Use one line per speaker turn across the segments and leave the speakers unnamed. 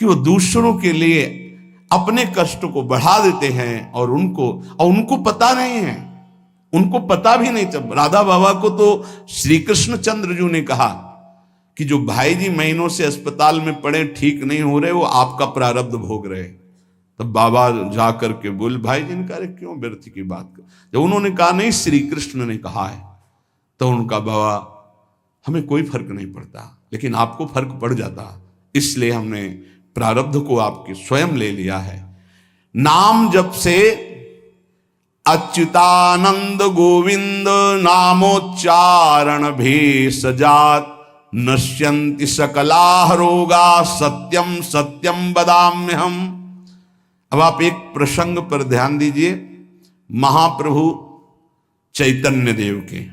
कि वो दूसरों के लिए अपने कष्ट को बढ़ा देते हैं और उनको पता नहीं है, उनको पता भी नहीं चल। राधा बाबा को तो श्री कृष्ण चंद्र जी ने कहा कि जो भाई जी महीनों से अस्पताल में पड़े, ठीक नहीं हो रहे, वो आपका प्रारब्ध भोग रहे। तब बाबा जा करके बोले, भाई जी ने कहा क्यों व्यर्थ की बात कर। जब उन्होंने कहा नहीं श्री कृष्ण ने कहा है, तो उनका बाबा हमें कोई फर्क नहीं पड़ता, लेकिन आपको फर्क पड़ जाता, इसलिए हमने प्रारब्ध को आपके स्वयं ले लिया है। नाम जब से अच्युतानंद गोविंद नामोच्चारण भेषजात नश्यन्ति सकला रोगा सत्यम सत्यम वदाम्यहम्। अब आप एक प्रसंग पर ध्यान दीजिए, महाप्रभु चैतन्य देव के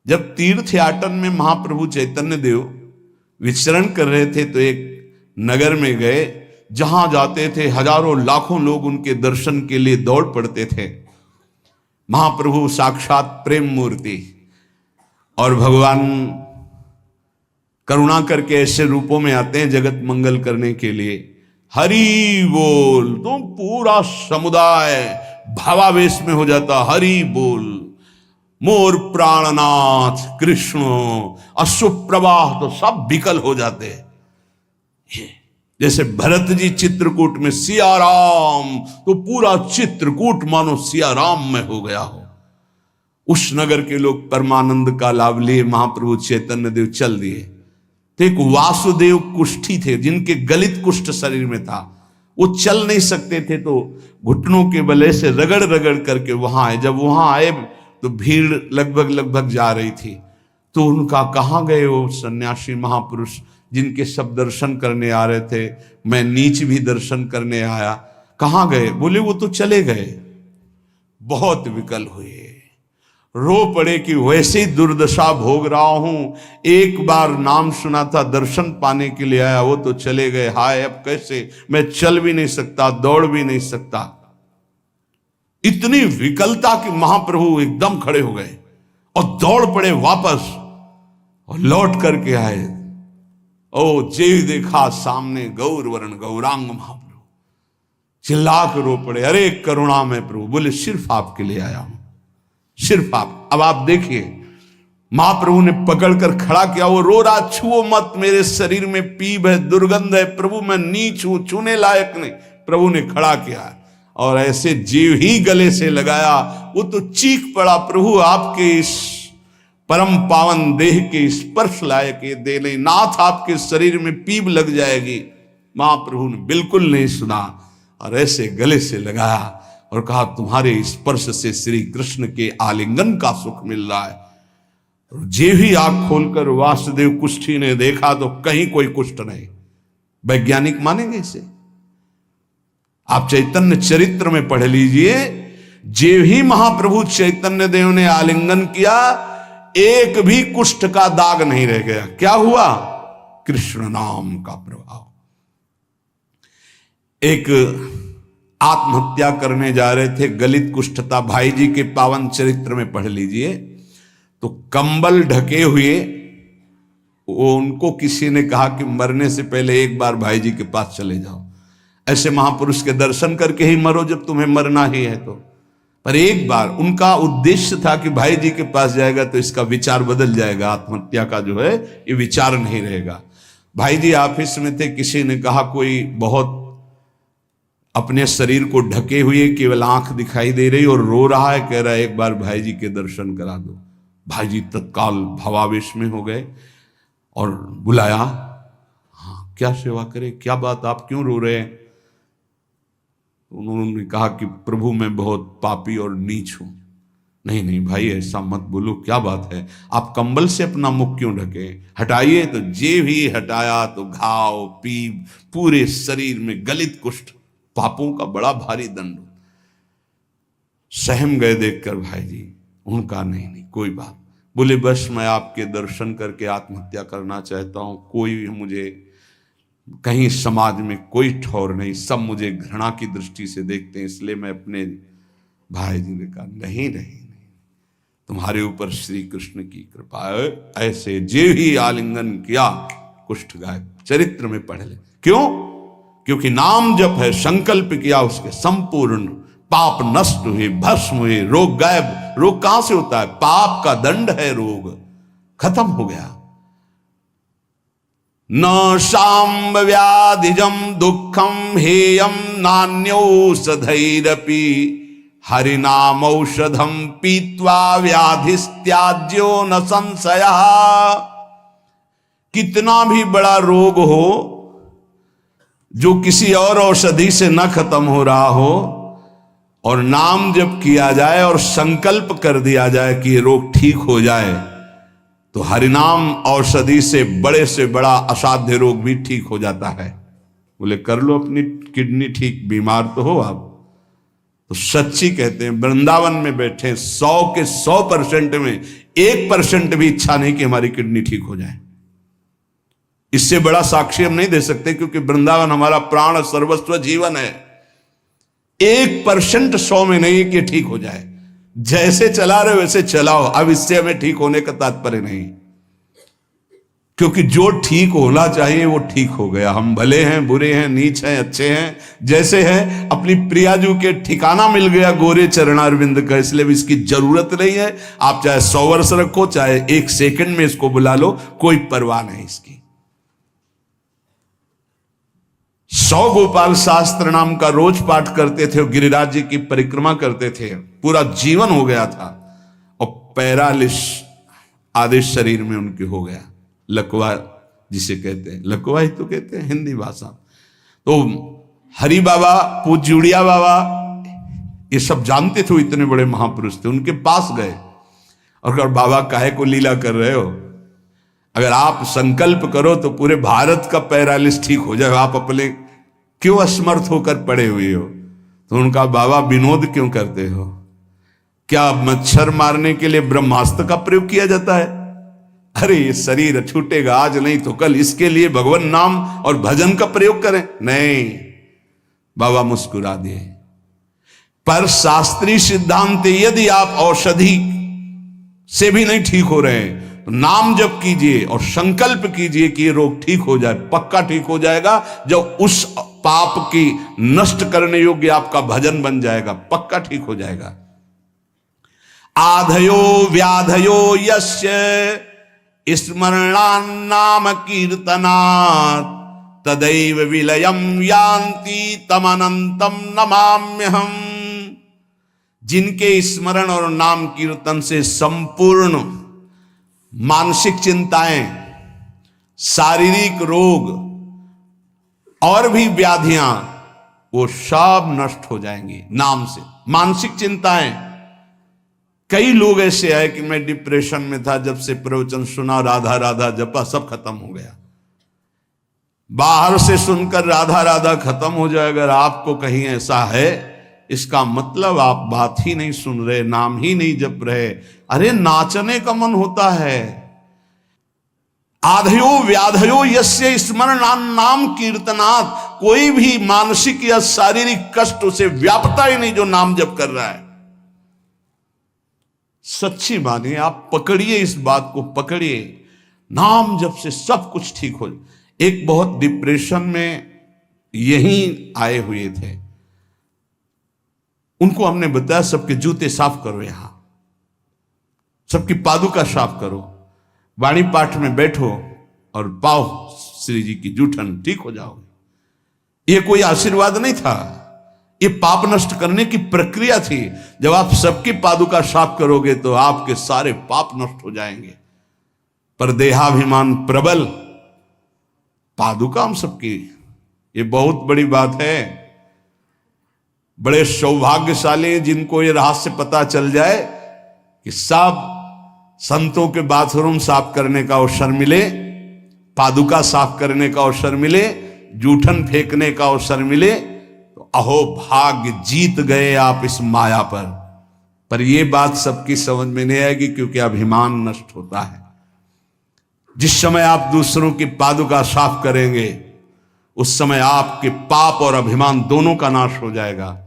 जब तीर्थ याटन में महाप्रभु चैतन्य देव विचरण कर रहे थे, तो एक नगर में गए, जहां जाते थे हजारों लाखों लोग उनके दर्शन के लिए दौड़ पड़ते थे। महाप्रभु साक्षात प्रेम मूर्ति, और भगवान करुणा करके ऐसे रूपों में आते हैं जगत मंगल करने के लिए। हरि बोल, तो पूरा समुदाय भावावेश में हो जाता, हरि बोल, मोर प्राणनाथ कृष्ण, अश्रुप्रवाह, तो सब विकल हो जाते हैं। जैसे भरत जी चित्रकूट में सिया राम, तो पूरा चित्रकूट मानो सिया राम में हो गया हो। उस नगर के लोग परमानंद का लाभ लिए, महाप्रभु चैतन्य देव चल दिए। तो एक वासुदेव कुष्ठी थे, जिनके गलित कुष्ठ शरीर में था, वो चल नहीं सकते थे, तो घुटनों के बले से रगड़ रगड़ करके वहां आए। जब वहां आए तो भीड़ लगभग जा रही थी, तो उनका कहाँ गए वो सन्यासी महापुरुष जिनके सब दर्शन करने आ रहे थे, मैं नीच भी दर्शन करने आया, कहाँ गए? बोले वो तो चले गए। बहुत विकल हुए, रो पड़े कि वैसे ही दुर्दशा भोग रहा हूं, एक बार नाम सुना था, दर्शन पाने के लिए आया, वो तो चले गए, हाय अब कैसे, मैं चल भी नहीं सकता, दौड़ भी नहीं सकता। इतनी विकलता कि महाप्रभु एकदम खड़े हो गए और दौड़ पड़े वापस, और लौट करके आए। ओ जे देखा सामने गौर वर्ण गौरांग महाप्रभु, चिल्ला कर रो पड़े, अरे करुणा में प्रभु। बोले सिर्फ आपके लिए आया हूं, सिर्फ आप। अब आप देखिए, महाप्रभु ने पकड़कर खड़ा किया, वो रो रहा, छुओ मत, मेरे शरीर में पीप है, दुर्गंध है, प्रभु मैं नीच हूं, छूने लायक नहीं। प्रभु ने खड़ा किया और ऐसे जीव ही गले से लगाया, वो तो चीख पड़ा, प्रभु आपके इस परम पावन देह के स्पर्श लायक ये दे नहीं, नाथ आपके शरीर में पीप लग जाएगी। महाप्रभु ने बिल्कुल नहीं सुना और ऐसे गले से लगाया और कहा, तुम्हारे स्पर्श से श्री कृष्ण के आलिंगन का सुख मिल रहा है। जे ही आंख खोलकर वासुदेव कुष्ठी ने देखा तो कहीं कोई कुष्ठ नहीं। वैज्ञानिक मानेंगे इसे? आप चैतन्य चरित्र में पढ़ लीजिए, जे ही महाप्रभु चैतन्य देव ने आलिंगन किया, एक भी कुष्ठ का दाग नहीं रह गया। क्या हुआ? कृष्ण नाम का प्रभाव। एक आत्महत्या करने जा रहे थे, गलित कुष्ठ था, भाई जी के पावन चरित्र में पढ़ लीजिए, तो कंबल ढके हुए वो उनको किसी ने कहा कि मरने से पहले एक बार भाई जी के पास चले जाओ, ऐसे महापुरुष के दर्शन करके ही मरो जब तुम्हें मरना ही है तो। पर एक बार उनका उद्देश्य था कि भाई जी के पास जाएगा तो इसका विचार बदल जाएगा, आत्महत्या का जो है ये विचार नहीं रहेगा। भाई जी ऑफिस में थे, किसी ने कहा कोई बहुत अपने शरीर को ढके हुए केवल आंख दिखाई दे रही और रो रहा है, कह रहा है एक बार भाई जी के दर्शन करा दो। भाई जी तत्काल भावावेश में हो गए और बुलाया, हाँ क्या सेवा करे, क्या बात, आप क्यों रो रहे हैं? उन्होंने कहा कि प्रभु मैं बहुत पापी और नीच हूं। नहीं नहीं भाई ऐसा मत बोलो, क्या बात है, आप कंबल से अपना मुख क्यों ढके? हटाइए। तो जे भी हटाया तो घाव, पीप, पूरे शरीर में गलित कुष्ठ, पापों का बड़ा भारी दंड। सहम गए देखकर भाई जी। उनका नहीं नहीं कोई बात। बोले बस मैं आपके दर्शन करके आत्महत्या करना चाहता हूं, कोई मुझे कहीं समाज में कोई ठौर नहीं, सब मुझे घृणा की दृष्टि से देखते हैं, इसलिए मैं अपने। भाई जी ने कहा नहीं नहीं नहीं, तुम्हारे ऊपर श्री कृष्ण की कृपा है। ऐसे जे ही आलिंगन किया कुष्ठ गायब। चरित्र में पढ़ ले। क्यों? क्योंकि नाम जप है, संकल्प किया उसके, संपूर्ण पाप नष्ट हुए, भस्म हुए, रोग गायब। रोग कहां से होता है? पाप का दंड है रोग, खत्म हो गया। न शाम्ब व्याधिजम दुखम हेयम नान्यौषधैरपि हरिनाम औषधम पीत्वा व्याधिस्त्याज्यो न संशयः। कितना भी बड़ा रोग हो जो किसी और औषधि से न खत्म हो रहा हो, और नाम जब किया जाए और संकल्प कर दिया जाए कि ये रोग ठीक हो जाए, तो हरिनाम औषधि से बड़ा असाध्य रोग भी ठीक हो जाता है। बोले कर लो अपनी किडनी ठीक, बीमार तो हो आप। तो सच्ची कहते हैं, वृंदावन में बैठे 100 के 100% में 1% भी इच्छा नहीं कि हमारी किडनी ठीक हो जाए। इससे बड़ा साक्षी हम नहीं दे सकते, क्योंकि वृंदावन हमारा प्राण सर्वस्व जीवन है। 1% 100 में नहीं कि ठीक हो जाए। जैसे चला रहे वैसे चलाओ, अब इससे हमें ठीक होने का तात्पर्य नहीं, क्योंकि जो ठीक होना चाहिए वो ठीक हो गया। हम भले हैं, बुरे हैं, नीच हैं, अच्छे हैं, जैसे हैं, अपनी प्रियाजू के ठिकाना मिल गया गोरे चरणारविंद का, इसलिए भी इसकी जरूरत नहीं है। आप चाहे 100 वर्ष रखो, चाहे 1 सेकंड में इसको बुला लो, कोई परवाह नहीं इसकी। 100 गोपाल शास्त्र नाम का रोज पाठ करते थे, गिरिराज जी की परिक्रमा करते थे, पूरा जीवन हो गया था, और पैरालिस आधे शरीर में उनके हो गया, लकवा जिसे कहते हैं, लकवा ही तो कहते हैं हिंदी भाषा। तो हरि बाबा, पूज्युड़िया बाबा, ये सब जानते थे, इतने बड़े महापुरुष थे, उनके पास गए और अगर बाबा काहे को लीला कर रहे हो, अगर आप संकल्प करो तो पूरे भारत का पैरालिस ठीक हो जाए, आप अपने क्यों असमर्थ होकर पड़े हुए हो? तो उनका बाबा विनोद क्यों करते हो? क्या मच्छर मारने के लिए ब्रह्मास्त्र का प्रयोग किया जाता है? अरे ये शरीर छूटेगा आज नहीं तो कल, इसके लिए भगवान नाम और भजन का प्रयोग करें? नहीं। बाबा मुस्कुरा दिए। पर शास्त्रीय सिद्धांत, यदि आप औषधि से भी नहीं ठीक हो रहे हैं तो नाम जप कीजिए और संकल्प कीजिए कि ये रोग ठीक हो जाए। पक्का ठीक हो जाएगा जब उस पाप की नष्ट करने योग्य आपका भजन बन जाएगा, पक्का ठीक हो जाएगा। आधयो व्याधयो यस्य स्मरणान्नाम कीर्तनात् तदैव विलयम यान्ति तमनंतम नमाम्यहम्। जिनके स्मरण और नाम कीर्तन से संपूर्ण मानसिक चिंताएं, शारीरिक रोग और भी व्याधियां, वो सब नष्ट हो जाएंगी नाम से। मानसिक चिंताएं, कई लोग ऐसे आए कि मैं डिप्रेशन में था, जब से प्रवचन सुना, राधा राधा जपा, सब खत्म हो गया। बाहर से सुनकर राधा राधा खत्म हो जाए, अगर आपको कहीं ऐसा है, इसका मतलब आप बात ही नहीं सुन रहे, नाम ही नहीं जप रहे। अरे नाचने का मन होता है। आधयो व्याधयो यस्य स्मरणान्नाम कीर्तनात्, कोई भी मानसिक या शारीरिक कष्ट उसे व्यापता ही नहीं जो नाम जप कर रहा है। सच्ची मानिए, आप पकड़िए, इस बात को पकड़िए, नाम जप से सब कुछ ठीक हो। एक बहुत डिप्रेशन में यहीं आए हुए थे, उनको हमने बताया सबके जूते साफ करो, यहां सबकी पादुका साफ करो, वाणी पाठ में बैठो और पाओ श्री जी की जूठन, ठीक हो जाओगे। यह कोई आशीर्वाद नहीं था, ये पाप नष्ट करने की प्रक्रिया थी। जब आप सबकी पादुका साफ करोगे तो आपके सारे पाप नष्ट हो जाएंगे। पर देहाभिमान प्रबल, पादुका हम सबकी, ये बहुत बड़ी बात है। बड़े सौभाग्यशाली जिनको ये रहस्य पता चल जाए कि सब संतों के बाथरूम साफ करने का अवसर मिले, पादुका साफ करने का अवसर मिले, जूठन फेंकने का अवसर मिले, तो अहो भाग्य, जीत गए आप इस माया पर यह बात सबकी समझ में नहीं आएगी, क्योंकि अभिमान नष्ट होता है। जिस समय आप दूसरों की पादुका साफ करेंगे, उस समय आपके पाप और अभिमान दोनों का नाश हो जाएगा।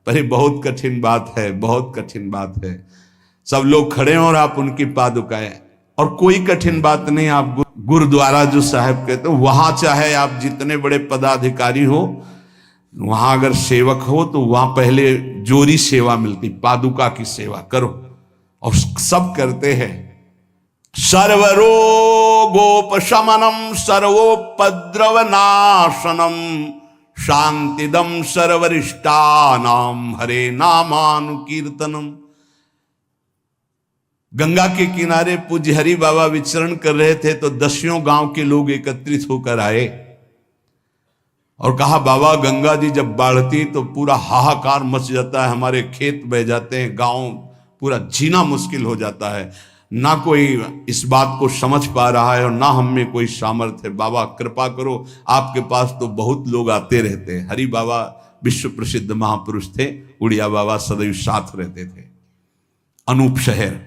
पर ये बहुत कठिन बात है, बहुत कठिन बात है। सब लोग खड़े हैं और आप उनकी पादुकाएं, और कोई कठिन बात नहीं। आप गुरुद्वारा जो साहब कहते हो, वहां चाहे आप जितने बड़े पदाधिकारी हो, वहां अगर सेवक हो तो वहां पहले जोरी सेवा मिलती, पादुका की सेवा करो, और सब करते हैं। सर्वरोगोपशमनम सर्वोपद्रवनाशनम शांतिदम सर्वरिष्टानाम हरे नामानुकीर्तनम। गंगा के किनारे पूज्य हरि बाबा विचरण कर रहे थे तो 10 गांव के लोग एकत्रित होकर आए और कहा, बाबा गंगा जी जब बढ़ती तो पूरा हाहाकार मच जाता है, हमारे खेत बह जाते हैं, गांव पूरा जीना मुश्किल हो जाता है, ना कोई इस बात को समझ पा रहा है और ना हम में कोई सामर्थ्य है। बाबा कृपा करो, आपके पास तो बहुत लोग आते रहते हैं। हरि बाबा विश्व प्रसिद्ध महापुरुष थे, उड़िया बाबा सदैव साथ रहते थे। अनूप शहर,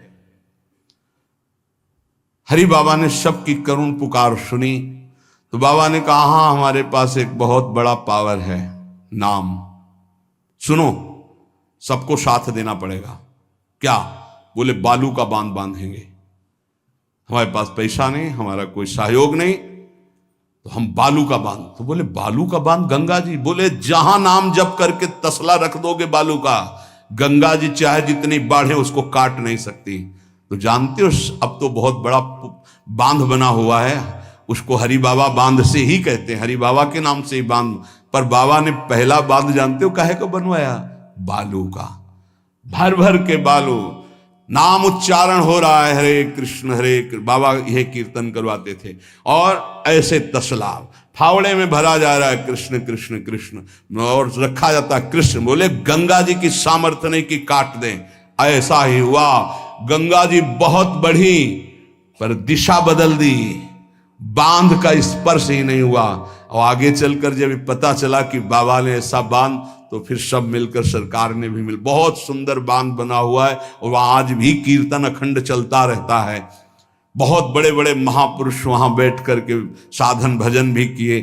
हरि बाबा ने सबकी करुण पुकार सुनी तो बाबा ने कहा, हाँ हमारे पास एक बहुत बड़ा पावर है, नाम। सुनो, सबको साथ देना पड़ेगा। क्या? बोले बालू का बांध बांधेंगे। हमारे पास पैसा नहीं, हमारा कोई सहयोग नहीं, तो हम बालू का बांध। तो बोले बालू का बांध गंगा जी? बोले जहां नाम जप करके तसला रख दोगे बालू का, गंगा जी चाहे जितनी बाढ़े उसको काट नहीं सकती। तो जानते हो अब तो बहुत बड़ा बांध बना हुआ है, उसको हरि बाबा बांध से ही कहते हैं, हरि बाबा के नाम से ही बांध। पर बाबा ने पहला बांध जानते हो काहे को बनवाया? बालू का, भर भर के बालू, नाम उच्चारण हो रहा है, हरे कृष्ण हरे कृष्ण, बाबा यह कीर्तन करवाते थे। और ऐसे तसला फावड़े में भरा जा रहा है कृष्ण कृष्ण कृष्ण, और रखा जाता है कृष्ण। बोले गंगा जी की सामर्थ्य नहीं कि काट दें। ऐसा ही हुआ, गंगा जी बहुत बढ़ी पर दिशा बदल दी, बांध का स्पर्श ही नहीं हुआ। और आगे चलकर जब पता चला कि बाबा ने ऐसा बांध, तो फिर सब मिलकर सरकार ने भी बहुत सुंदर बांध बना हुआ है और वहां आज भी कीर्तन अखंड चलता रहता है। बहुत बड़े बड़े महापुरुष वहां बैठ करके साधन भजन भी किए।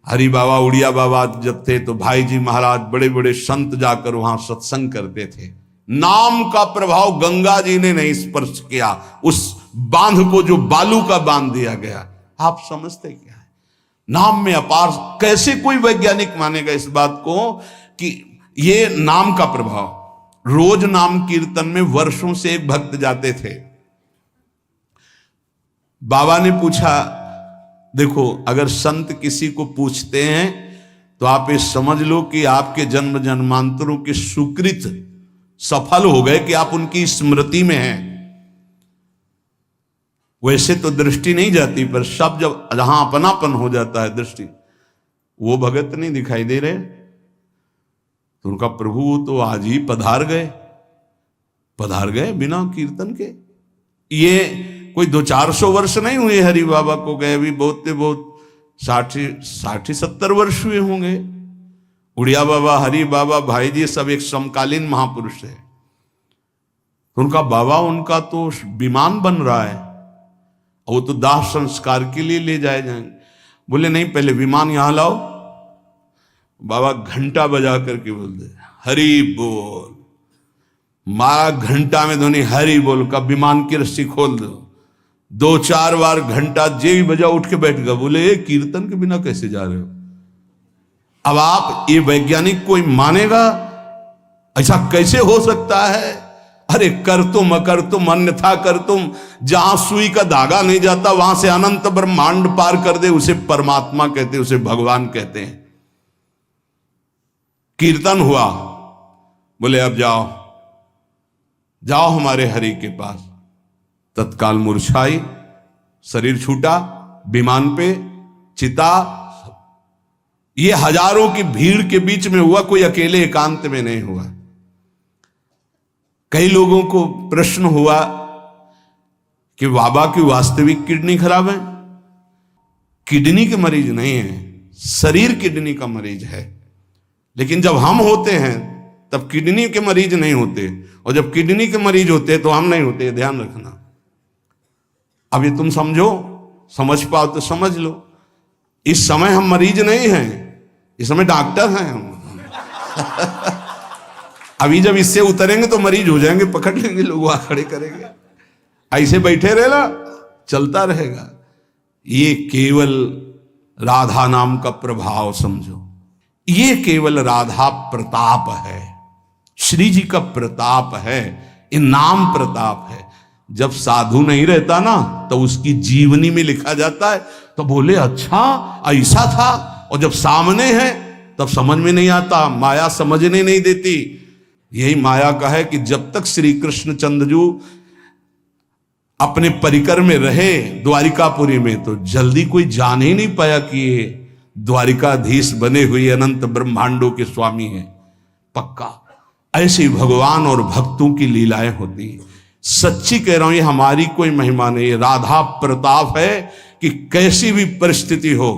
हरि बाबा उड़िया बाबा जब थे तो भाई जी महाराज, बड़े बड़े संत जाकर वहां सत्संग करते थे। नाम का प्रभाव गंगा जी ने नहीं स्पर्श किया, उस बांध को जो बालू का बांध दिया गया। आप समझते क्या है? नाम में अपार। कैसे कोई वैज्ञानिक मानेगा इस बात को कि ये नाम का प्रभाव। रोज नाम कीर्तन में वर्षों से एक भक्त जाते थे। बाबा ने पूछा, देखो अगर संत किसी को पूछते हैं तो आप ये समझ लो कि आपके जन्म जन्मांतरों के सुकृत सफल हो गए कि आप उनकी स्मृति में हैं। वैसे तो दृष्टि नहीं जाती, पर सब जब जहां अपनापन हो जाता है दृष्टि, वो भगत नहीं दिखाई दे रहे तो उनका प्रभु तो आज ही पधार गए बिना कीर्तन के। ये कोई 200-400 वर्ष नहीं हुए हरि बाबा को गए, अभी बहुत 60-70 वर्ष हुए होंगे। उड़िया बाबा, हरि बाबा, भाई जी सब एक समकालीन महापुरुष है। उनका बाबा, उनका तो विमान बन रहा है, वो तो दाह संस्कार के लिए ले जाए जाएंगे। बोले नहीं, पहले विमान यहां लाओ। बाबा घंटा बजा करके बोलते हरि बोल, मारा घंटा में ध्वनि हरि बोल का, विमान की रस्सी खोल दो। 2-4 बार घंटा जे भी बजा उठ के बैठ गया। बोले ये कीर्तन के बिना कैसे जा रहे हो? अब आप ये वैज्ञानिक कोई मानेगा? ऐसा कैसे हो सकता है? अरे कर तुम अन्यथा कर तुम, जहां सुई का धागा नहीं जाता वहां से अनंत ब्रह्मांड पार कर दे, उसे परमात्मा कहते, उसे भगवान कहते हैं। कीर्तन हुआ, बोले अब जाओ हमारे हरि के पास। तत्काल मूर्छाई, शरीर छूटा, विमान पे चिता। ये हजारों की भीड़ के बीच में हुआ, कोई अकेले एकांत में नहीं हुआ। कई लोगों को प्रश्न हुआ कि बाबा की वास्तविक किडनी खराब है। किडनी के मरीज नहीं है, शरीर किडनी का मरीज है। लेकिन जब हम होते हैं तब किडनी के मरीज नहीं होते, और जब किडनी के मरीज होते तो हम नहीं होते। ध्यान रखना। अब ये तुम समझो, समझ पाओ तो समझ लो। इस समय हम मरीज नहीं हैं, इस समय डॉक्टर हैं हम। अभी जब इससे उतरेंगे तो मरीज हो जाएंगे, पकड़ लेंगे लोग, वहां खड़े करेंगे। ऐसे बैठे रहना, चलता रहेगा। ये केवल राधा नाम का प्रभाव समझो। ये केवल राधा प्रताप है, श्री जी का प्रताप है, ये नाम प्रताप है। जब साधु नहीं रहता ना तो उसकी जीवनी में लिखा जाता है तो बोले अच्छा ऐसा था, और जब सामने है तब समझ में नहीं आता, माया समझने नहीं देती। यही माया का है कि जब तक श्री कृष्ण चंद्रजू अपने परिकर में रहे द्वारिकापुरी में तो जल्दी कोई जान ही नहीं पाया कि ये द्वारिकाधीश बने हुए अनंत ब्रह्मांडों के स्वामी हैं। पक्का ऐसे भगवान और भक्तों की लीलाएं होती हैं। सच्ची कह रहा हूं, ये हमारी कोई महिमा नहीं, ये राधा प्रताप है कि कैसी भी परिस्थिति हो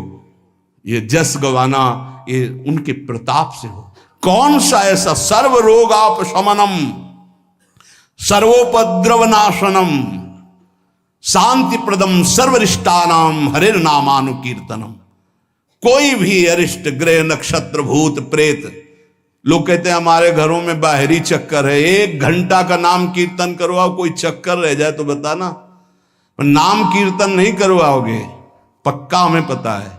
ये जस गवाना ये उनके प्रताप से हो। कौन सा ऐसा सर्व रोगापशमनम सर्वोपद्रव नाशनम शांति प्रदम सर्वरिष्टानाम हरिर नामानुकीर्तनम। कोई भी अरिष्ट ग्रह नक्षत्र भूत प्रेत, लोग कहते हैं हमारे घरों में बाहरी चक्कर है, 1 घंटा का नाम कीर्तन करवाओ, कोई चक्कर रह जाए तो बताना। नाम कीर्तन नहीं करवाओगे, पक्का हमें पता है।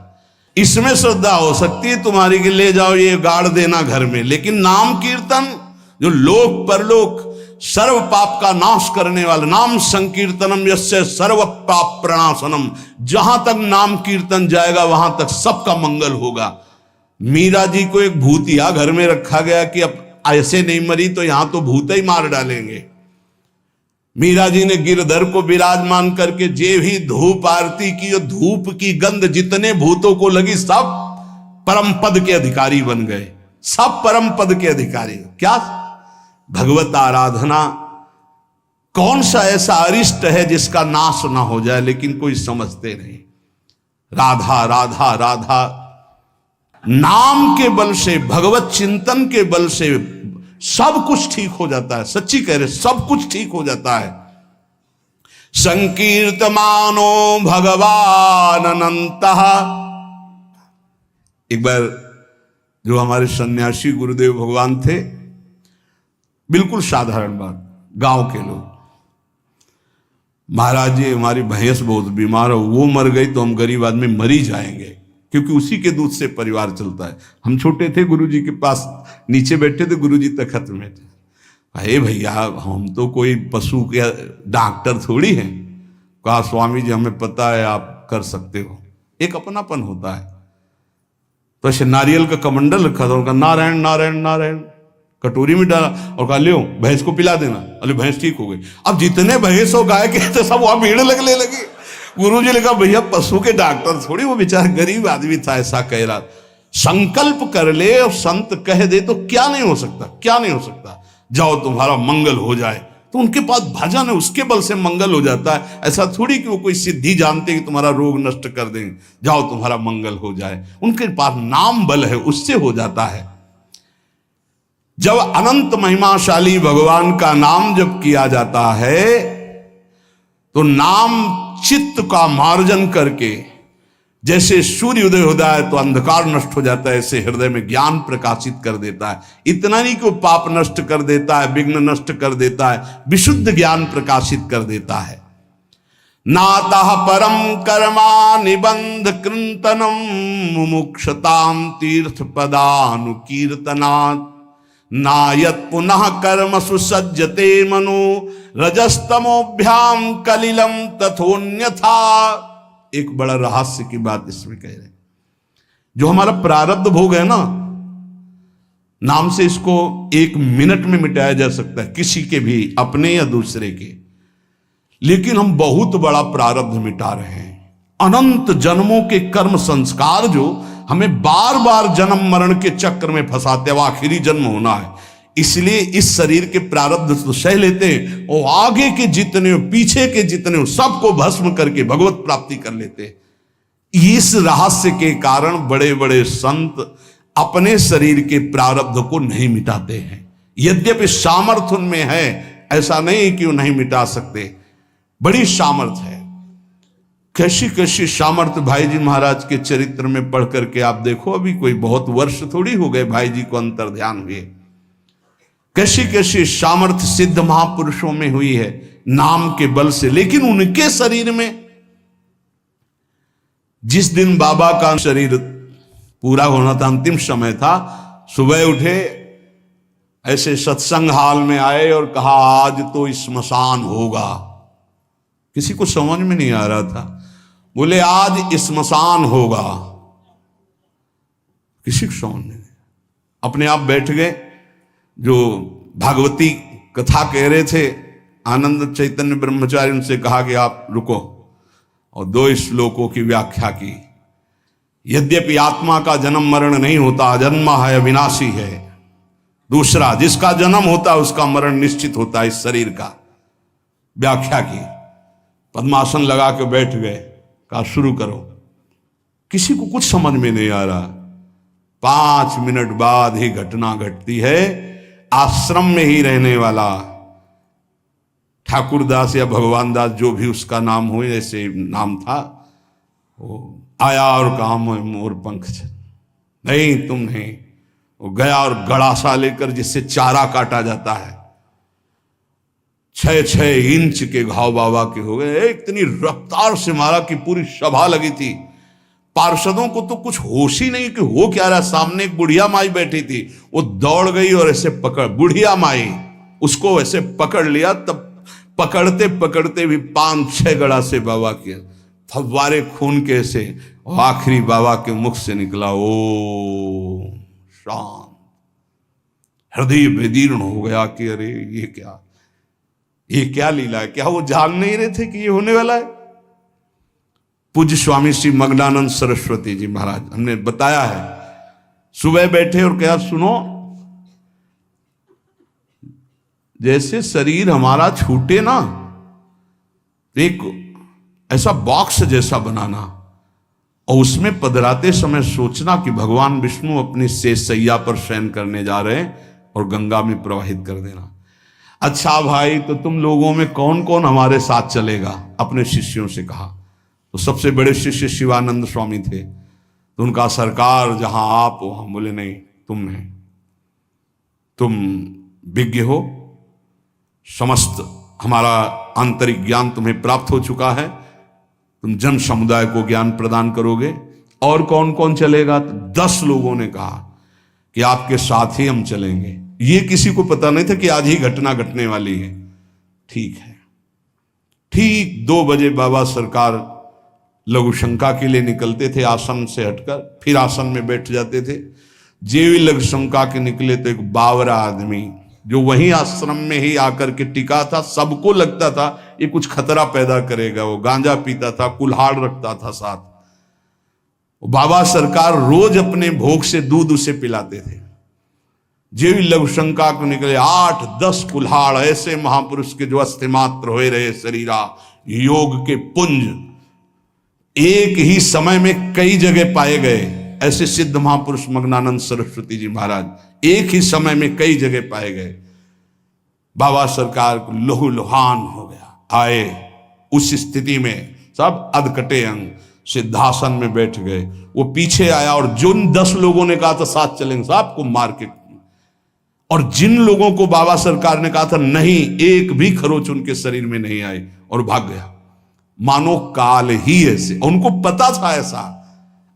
इसमें श्रद्धा हो सकती है तुम्हारी कि ले जाओ ये गाड़ देना घर में, लेकिन नाम कीर्तन जो लोक परलोक सर्व पाप का नाश करने वाला, नाम संकीर्तनम यस्य सर्व पाप प्रणाशनम, जहां तक नाम कीर्तन जाएगा वहां तक सबका मंगल होगा। मीरा जी को एक भूतिया घर में रखा गया कि अब ऐसे नहीं मरी तो यहां तो भूत ही मार डालेंगे। मीरा जी ने गिरधर को विराजमान करके जे भी धूप आरती की, और धूप की गंध जितने भूतों को लगी सब परम पद के अधिकारी बन गए, सब परम पद के अधिकारी। क्या भगवत आराधना, कौन सा ऐसा अरिष्ट है जिसका नाश ना हो जाए, लेकिन कोई समझते नहीं। राधा राधा राधा नाम के बल से, भगवत चिंतन के बल से सब कुछ ठीक हो जाता है। सच्ची कह रहे, सब कुछ ठीक हो जाता है। संकीर्तमानो भगवान अनंतः। एक बार जो हमारे सन्यासी गुरुदेव भगवान थे, बिल्कुल साधारण बात, गांव के लोग, महाराज जी हमारी भैंस बहुत बीमार हो, वो मर गई तो हम गरीब आदमी मरी जाएंगे, क्योंकि उसी के दूध से परिवार चलता है। हम छोटे थे, गुरुजी के पास नीचे बैठे थे, गुरुजी तखत में थे। अरे भैया हम तो कोई पशु के डॉक्टर थोड़ी हैं। कहा स्वामी जी हमें पता है आप कर सकते हो, एक अपनापन होता है। तो ऐसे नारियल का कमंडल रखा था, उनका नारायण नारायण नारायण कटोरी में डाला और कहा लो भैंस को पिला देना। अरे भैंस ठीक हो गई। अब जितने भैंस हो गाय के थे सब वहां भीड़ लगने लगी। गुरुजी ने कहा भैया पशु के डॉक्टर थोड़ी, वो बेचारा गरीब आदमी था, ऐसा कह रहा। संकल्प कर ले और संत कह दे तो क्या नहीं हो सकता, क्या नहीं हो सकता। जाओ तुम्हारा मंगल हो जाए, तो उनके पास भजन है, उसके बल से मंगल हो जाता है। ऐसा थोड़ी कि वो कोई सिद्धि जानते कि तुम्हारा रोग नष्ट कर देंगे, जाओ तुम्हारा मंगल हो जाए। उनके पास नाम बल है, उससे हो जाता है। जब अनंत महिमाशाली भगवान का नाम जब किया जाता है तो नाम चित्त का मार्जन करके, जैसे सूर्य उदय होता है तो अंधकार नष्ट हो जाता है, ऐसे हृदय में ज्ञान प्रकाशित कर देता है। इतना नहीं कि वो पाप नष्ट कर देता है, विघ्न नष्ट कर देता है, विशुद्ध ज्ञान प्रकाशित कर देता है। नातः परम कर्मा निबंध कृंतनम मुमुक्षताम तीर्थ पदानुकीर्तनात् नायत पुनः कर्म सुसज्जते मनो रजस्तमोभ्याम कलिलम तथोन्यथा। एक बड़ा रहस्य की बात इसमें कह रहे, जो हमारा प्रारब्ध भोग है ना, नाम से इसको 1 मिनट में मिटाया जा सकता है, किसी के भी, अपने या दूसरे के। लेकिन हम बहुत बड़ा प्रारब्ध मिटा रहे हैं। अनंत जन्मों के कर्म संस्कार जो हमें बार बार जन्म मरण के चक्र में फंसाते, अब आखिरी जन्म होना है, इसलिए इस शरीर के प्रारब्ध तो सह लेते हैं, और आगे के जितने हो, पीछे के जितने हो, सबको भस्म करके भगवत प्राप्ति कर लेते हैं। इस रहस्य के कारण बड़े बड़े संत अपने शरीर के प्रारब्ध को नहीं मिटाते हैं। यद्यपि सामर्थ्य उनमें है, ऐसा नहीं कि वो नहीं मिटा सकते, बड़ी सामर्थ्य है। कैसी कैसी सामर्थ्य भाई जी महाराज के चरित्र में पढ़ करके आप देखो, अभी कोई बहुत वर्ष थोड़ी हो गए भाई जी को अंतर ध्यान हुए। कैसी कैसी सामर्थ्य सिद्ध महापुरुषों में हुई है नाम के बल से। लेकिन उनके शरीर में, जिस दिन बाबा का शरीर पूरा होना था, अंतिम समय था। सुबह उठे, ऐसे सत्संग हाल में आए और कहा आज तो श्मशान होगा। किसी को समझ में नहीं आ रहा था, बोले आज श्मशान होगा, किसी को समझ नहीं। अपने आप बैठ गए। जो भागवती कथा कह रहे थे आनंद चैतन्य ब्रह्मचारी, उनसे कहा कि आप रुको, और 2 श्लोकों की व्याख्या की। यद्यपि आत्मा का जन्म मरण नहीं होता, अजन्मा है, अविनाशी है। दूसरा, जिसका जन्म होता है उसका मरण निश्चित होता है, इस शरीर का। व्याख्या की, पद्मासन लगा के बैठ गए, कहा शुरू करो। किसी को कुछ समझ में नहीं आ रहा। 5 मिनट बाद ही घटना घटती है। आश्रम में ही रहने वाला ठाकुरदास या भगवान दास, जो भी उसका नाम हो, ऐसे नाम था, वो आया और कहा मोर पंख नहीं, तुम नहीं। वो गया और गड़ासा लेकर, जिससे चारा काटा जाता है, 6-6 इंच के घाव बाबा के हो गए। इतनी रफ्तार से मारा कि पूरी सभा लगी थी। पार्षदों को तो कुछ होश ही नहीं कि हो क्या रहा। सामने एक बुढ़िया माई बैठी थी, वो दौड़ गई और ऐसे पकड़, बुढ़िया माई उसको ऐसे पकड़ लिया। तब पकड़ते पकड़ते भी 5-6 गड़ा से बाबा के फव्वारे खून के से, और आखिरी बाबा के मुख से निकला ओ शांत। हृदय विदीर्ण हो गया कि अरे ये क्या लीला है। क्या वो जान नहीं रहे थे कि ये होने वाला है। पूज्य स्वामी श्री मग्नानंद सरस्वती जी महाराज, हमने बताया है, सुबह बैठे और कहा सुनो, जैसे शरीर हमारा छूटे ना, एक ऐसा बॉक्स जैसा बनाना, और उसमें पधराते समय सोचना कि भगवान विष्णु अपनी शेषशैया पर शयन करने जा रहे हैं और गंगा में प्रवाहित कर देना। अच्छा भाई, तो तुम लोगों में कौन कौन हमारे साथ चलेगा? अपने शिष्यों से कहा। तो सबसे बड़े शिष्य शिवानंद स्वामी थे। तो उनका सरकार जहां आप हो, हम बोले नहीं, तुम नहीं, तुम विज्ञ हो, समस्त हमारा आंतरिक ज्ञान तुम्हें प्राप्त हो चुका है, तुम जन समुदाय को ज्ञान प्रदान करोगे। और कौन कौन चलेगा? तो 10 लोगों ने कहा कि आपके साथ ही हम चलेंगे। ये किसी को पता नहीं था कि आज ही घटना घटने वाली है। ठीक है। ठीक 2 बजे बाबा सरकार लघु शंका के लिए निकलते थे, आसन से हटकर, फिर आसन में बैठ जाते थे। जेवी लघु शंका के निकले तो एक बावरा आदमी जो वहीं आश्रम में ही आकर के टिका था, सबको लगता था ये कुछ खतरा पैदा करेगा। वो गांजा पीता था, कुल्हाड़ रखता था साथ। बाबा सरकार रोज अपने भोग से दूध उसे पिलाते थे। जेवी लघु शंका को निकले 8-10 कुल्हाड़, ऐसे महापुरुष के जो अस्थि मात्र हो रहे शरीरा, योग के पुंज एक ही समय में कई जगह पाए गए। ऐसे सिद्ध महापुरुष मग्नानंद सरस्वती जी महाराज एक ही समय में कई जगह पाए गए। बाबा सरकार को लहू लुहान हो गया। आए उस स्थिति में सब अधकटे अंग सिद्धासन में बैठ गए। वो पीछे आया और जिन 10 लोगों ने कहा था साथ चलेंगे, सबको मार के, और जिन लोगों को बाबा सरकार ने कहा था नहीं, एक भी खरोच उनके शरीर में नहीं आई और भाग गया। मानो काल ही ऐसे, उनको पता था।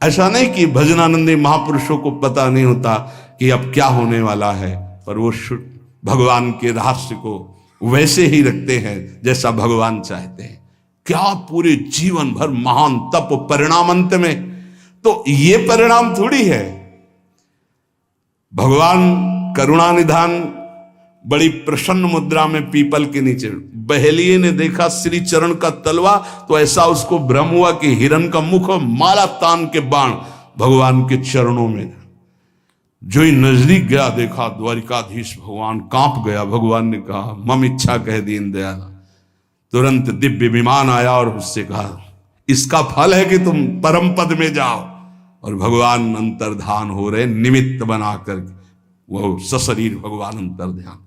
ऐसा नहीं कि भजनानंदी महापुरुषों को पता नहीं होता कि अब क्या होने वाला है, पर वो भगवान के रहस्य को वैसे ही रखते हैं जैसा भगवान चाहते हैं। क्या पूरे जीवन भर महान तप, परिणाम अंत में तो ये परिणाम थोड़ी है। भगवान करुणा निधान बड़ी प्रसन्न मुद्रा में पीपल के नीचे, बहेलिए ने देखा श्री चरण का तलवा, तो ऐसा उसको भ्रम हुआ कि हिरण का मुख माला तान के बाण भगवान के चरणों में। जो ही नजदीक गया देखा द्वारिकाधीश भगवान, कांप गया। भगवान ने कहा मम इच्छा कह दीन दयाल। तुरंत दिव्य विमान आया और उससे कहा इसका फल है कि तुम परम पद में जाओ। और भगवान अंतर्धान हो रहे, निमित्त बनाकर वो सशरीर भगवान अंतर्ध्यान।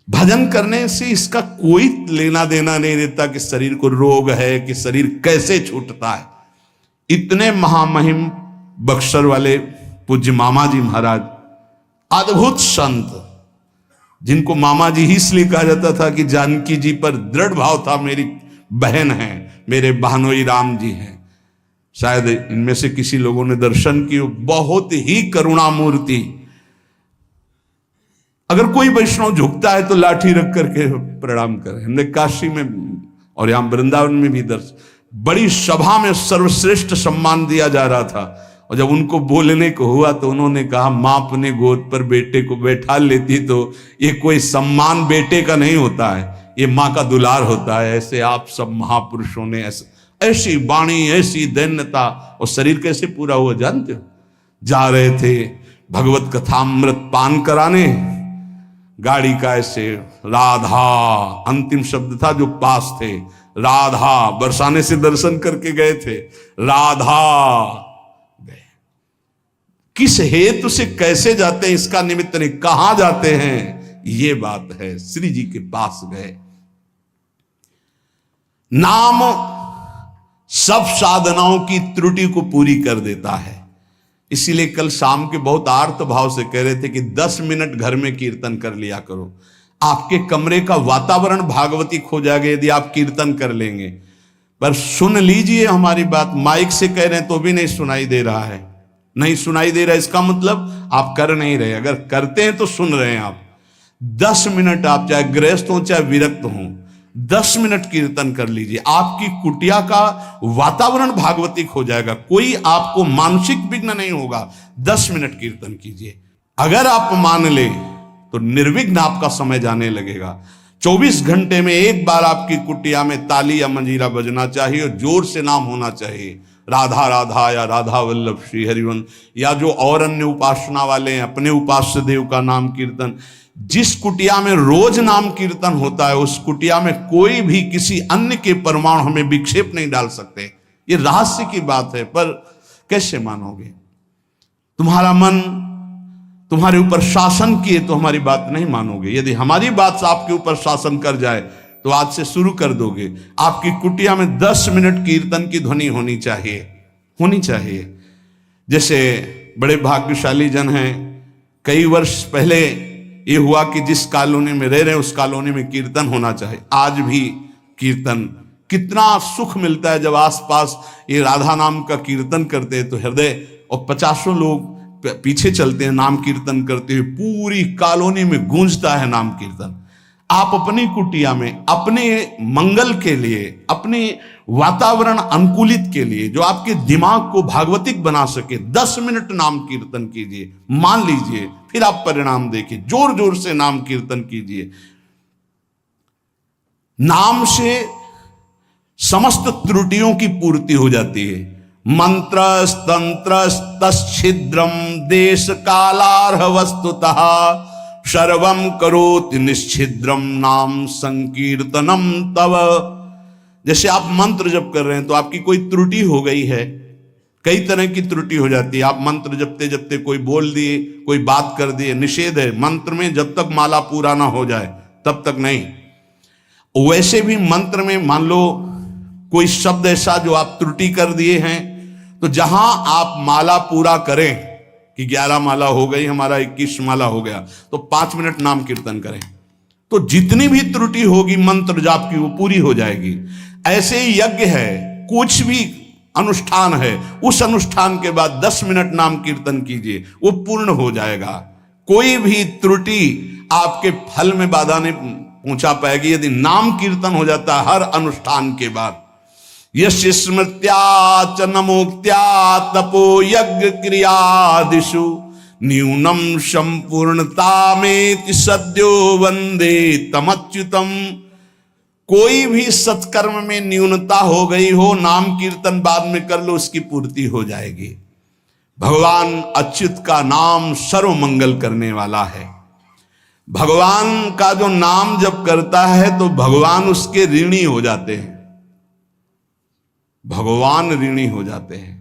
भजन करने से इसका कोई लेना देना नहीं देता कि शरीर को रोग है, कि शरीर कैसे छूटता है। इतने महामहिम बक्सर वाले पूज्य मामा जी महाराज, अद्भुत संत, जिनको मामा जी ही इसलिए कहा जाता था कि जानकी जी पर दृढ़ भाव था, मेरी बहन है, मेरे बहनोई राम जी हैं। शायद इनमें से किसी लोगों ने दर्शन किए, बहुत ही करुणामूर्ति। अगर कोई वैष्णव झुकता है तो लाठी रख करके प्रणाम करें। हमने काशी में और यहां वृंदावन में भी दर्शन, बड़ी सभा में सर्वश्रेष्ठ सम्मान दिया जा रहा था, और जब उनको बोलने को हुआ तो उन्होंने कहा मां अपने गोद पर बेटे को बैठा लेती तो ये कोई सम्मान बेटे का नहीं होता है, ये मां का दुलार होता है। ऐसे आप सब महापुरुषों ने ऐसी वाणी, ऐसी दैन्यता, और शरीर कैसे पूरा हुआ जानते हो? जा रहे थे भगवत कथामृत पान कराने, गाड़ी का ऐसे राधा अंतिम शब्द था, जो पास थे राधा, बरसाने से दर्शन करके गए थे, राधा गए। किस हेतु से कैसे जाते हैं इसका निमित्त नहीं, कहां जाते हैं ये बात है। श्री जी के पास गए। नाम सब साधनाओं की त्रुटि को पूरी कर देता है। इसीलिए कल शाम के बहुत आर्त भाव से कह रहे थे कि 10 मिनट घर में कीर्तन कर लिया करो। आपके कमरे का वातावरण भागवतिक हो जाएगा यदि आप कीर्तन कर लेंगे। पर सुन लीजिए हमारी बात, माइक से कह रहे हैं तो भी नहीं सुनाई दे रहा है, नहीं सुनाई दे रहा है, इसका मतलब आप कर नहीं रहे। अगर करते हैं तो सुन रहे हैं आप। 10 मिनट आप चाहे गृहस्थ हो चाहे विरक्त हो, 10 मिनट कीर्तन कर लीजिए, आपकी कुटिया का वातावरण भागवतिक हो जाएगा, कोई आपको मानसिक विघ्न नहीं होगा। 10 मिनट कीर्तन कीजिए, अगर आप मान ले तो निर्विघ्न आपका समय जाने लगेगा। 24 घंटे में एक बार आपकी कुटिया में ताली या मंजीरा बजना चाहिए और जोर से नाम होना चाहिए, राधा राधा या राधा वल्लभ श्री हरिवंश, या जो और अन्य उपासना वाले हैं अपने उपास्य देव का नाम कीर्तन। जिस कुटिया में रोज नाम कीर्तन होता है उस कुटिया में कोई भी किसी अन्य के परमाणु हमें विक्षेप नहीं डाल सकते। ये रहस्य की बात है, पर कैसे मानोगे? तुम्हारा मन तुम्हारे ऊपर शासन किए तो हमारी बात नहीं मानोगे। यदि हमारी बात आपके ऊपर शासन कर जाए तो आज से शुरू कर दोगे। आपकी कुटिया में 10 मिनट कीर्तन की ध्वनि होनी चाहिए, होनी चाहिए। जैसे बड़े भाग्यशाली जन हैं, कई वर्ष पहले ये हुआ कि जिस कॉलोनी में रह रहे हैं उस कॉलोनी में कीर्तन होना चाहिए। आज भी कीर्तन, कितना सुख मिलता है जब आसपास ये राधा नाम का कीर्तन करते हैं तो हृदय, और 50 लोग पीछे चलते हैं नाम कीर्तन करते हुए, पूरी कॉलोनी में गूंजता है नाम कीर्तन। आप अपनी कुटिया में अपने मंगल के लिए, अपने वातावरण अनुकूलित के लिए, जो आपके दिमाग को भागवतिक बना सके, 10 मिनट नाम कीर्तन कीजिए, मान लीजिए, फिर आप परिणाम देखिए। जोर जोर से नाम कीर्तन कीजिए। नाम से समस्त त्रुटियों की पूर्ति हो जाती है। मंत्र तंत्र तच्छिद्रम देश कालार्ह वस्तुतः सर्वम करोति निश्चिद्रम नाम संकीर्तनम तव। जैसे आप मंत्र जप कर रहे हैं तो आपकी कोई त्रुटि हो गई है, कई तरह की त्रुटि हो जाती है। आप मंत्र जपते जपते कोई बोल दिए, कोई बात कर दिए, निषेध है मंत्र में, जब तक माला पूरा ना हो जाए तब तक नहीं। वैसे भी मंत्र में मान लो कोई शब्द ऐसा जो आप त्रुटि कर दिए हैं, तो जहां आप माला पूरा करें कि 11 माला हो गई, हमारा 21 माला हो गया, तो 5 मिनट नाम कीर्तन करें, तो जितनी भी त्रुटि होगी मंत्र जाप की वो पूरी हो जाएगी। ऐसे ही यज्ञ है, कुछ भी अनुष्ठान है, उस अनुष्ठान के बाद 10 मिनट नाम कीर्तन कीजिए, वो पूर्ण हो जाएगा। कोई भी त्रुटि आपके फल में बाधा नहीं पहुंचा पाएगी यदि नाम कीर्तन हो जाता है हर अनुष्ठान के बाद। यस्य स्मृत्या च नमोक्त्या तपो यज्ञ क्रियादिषु न्यूनम संपूर्णतामेति सद्यो वंदे तमच्युतम। कोई भी सत्कर्म में न्यूनता हो गई हो, नाम कीर्तन बाद में कर लो, उसकी पूर्ति हो जाएगी। भगवान अच्युत का नाम सर्व मंगल करने वाला है। भगवान का जो नाम जब करता है तो भगवान उसके ऋणी हो जाते हैं, भगवान ऋणी हो जाते हैं।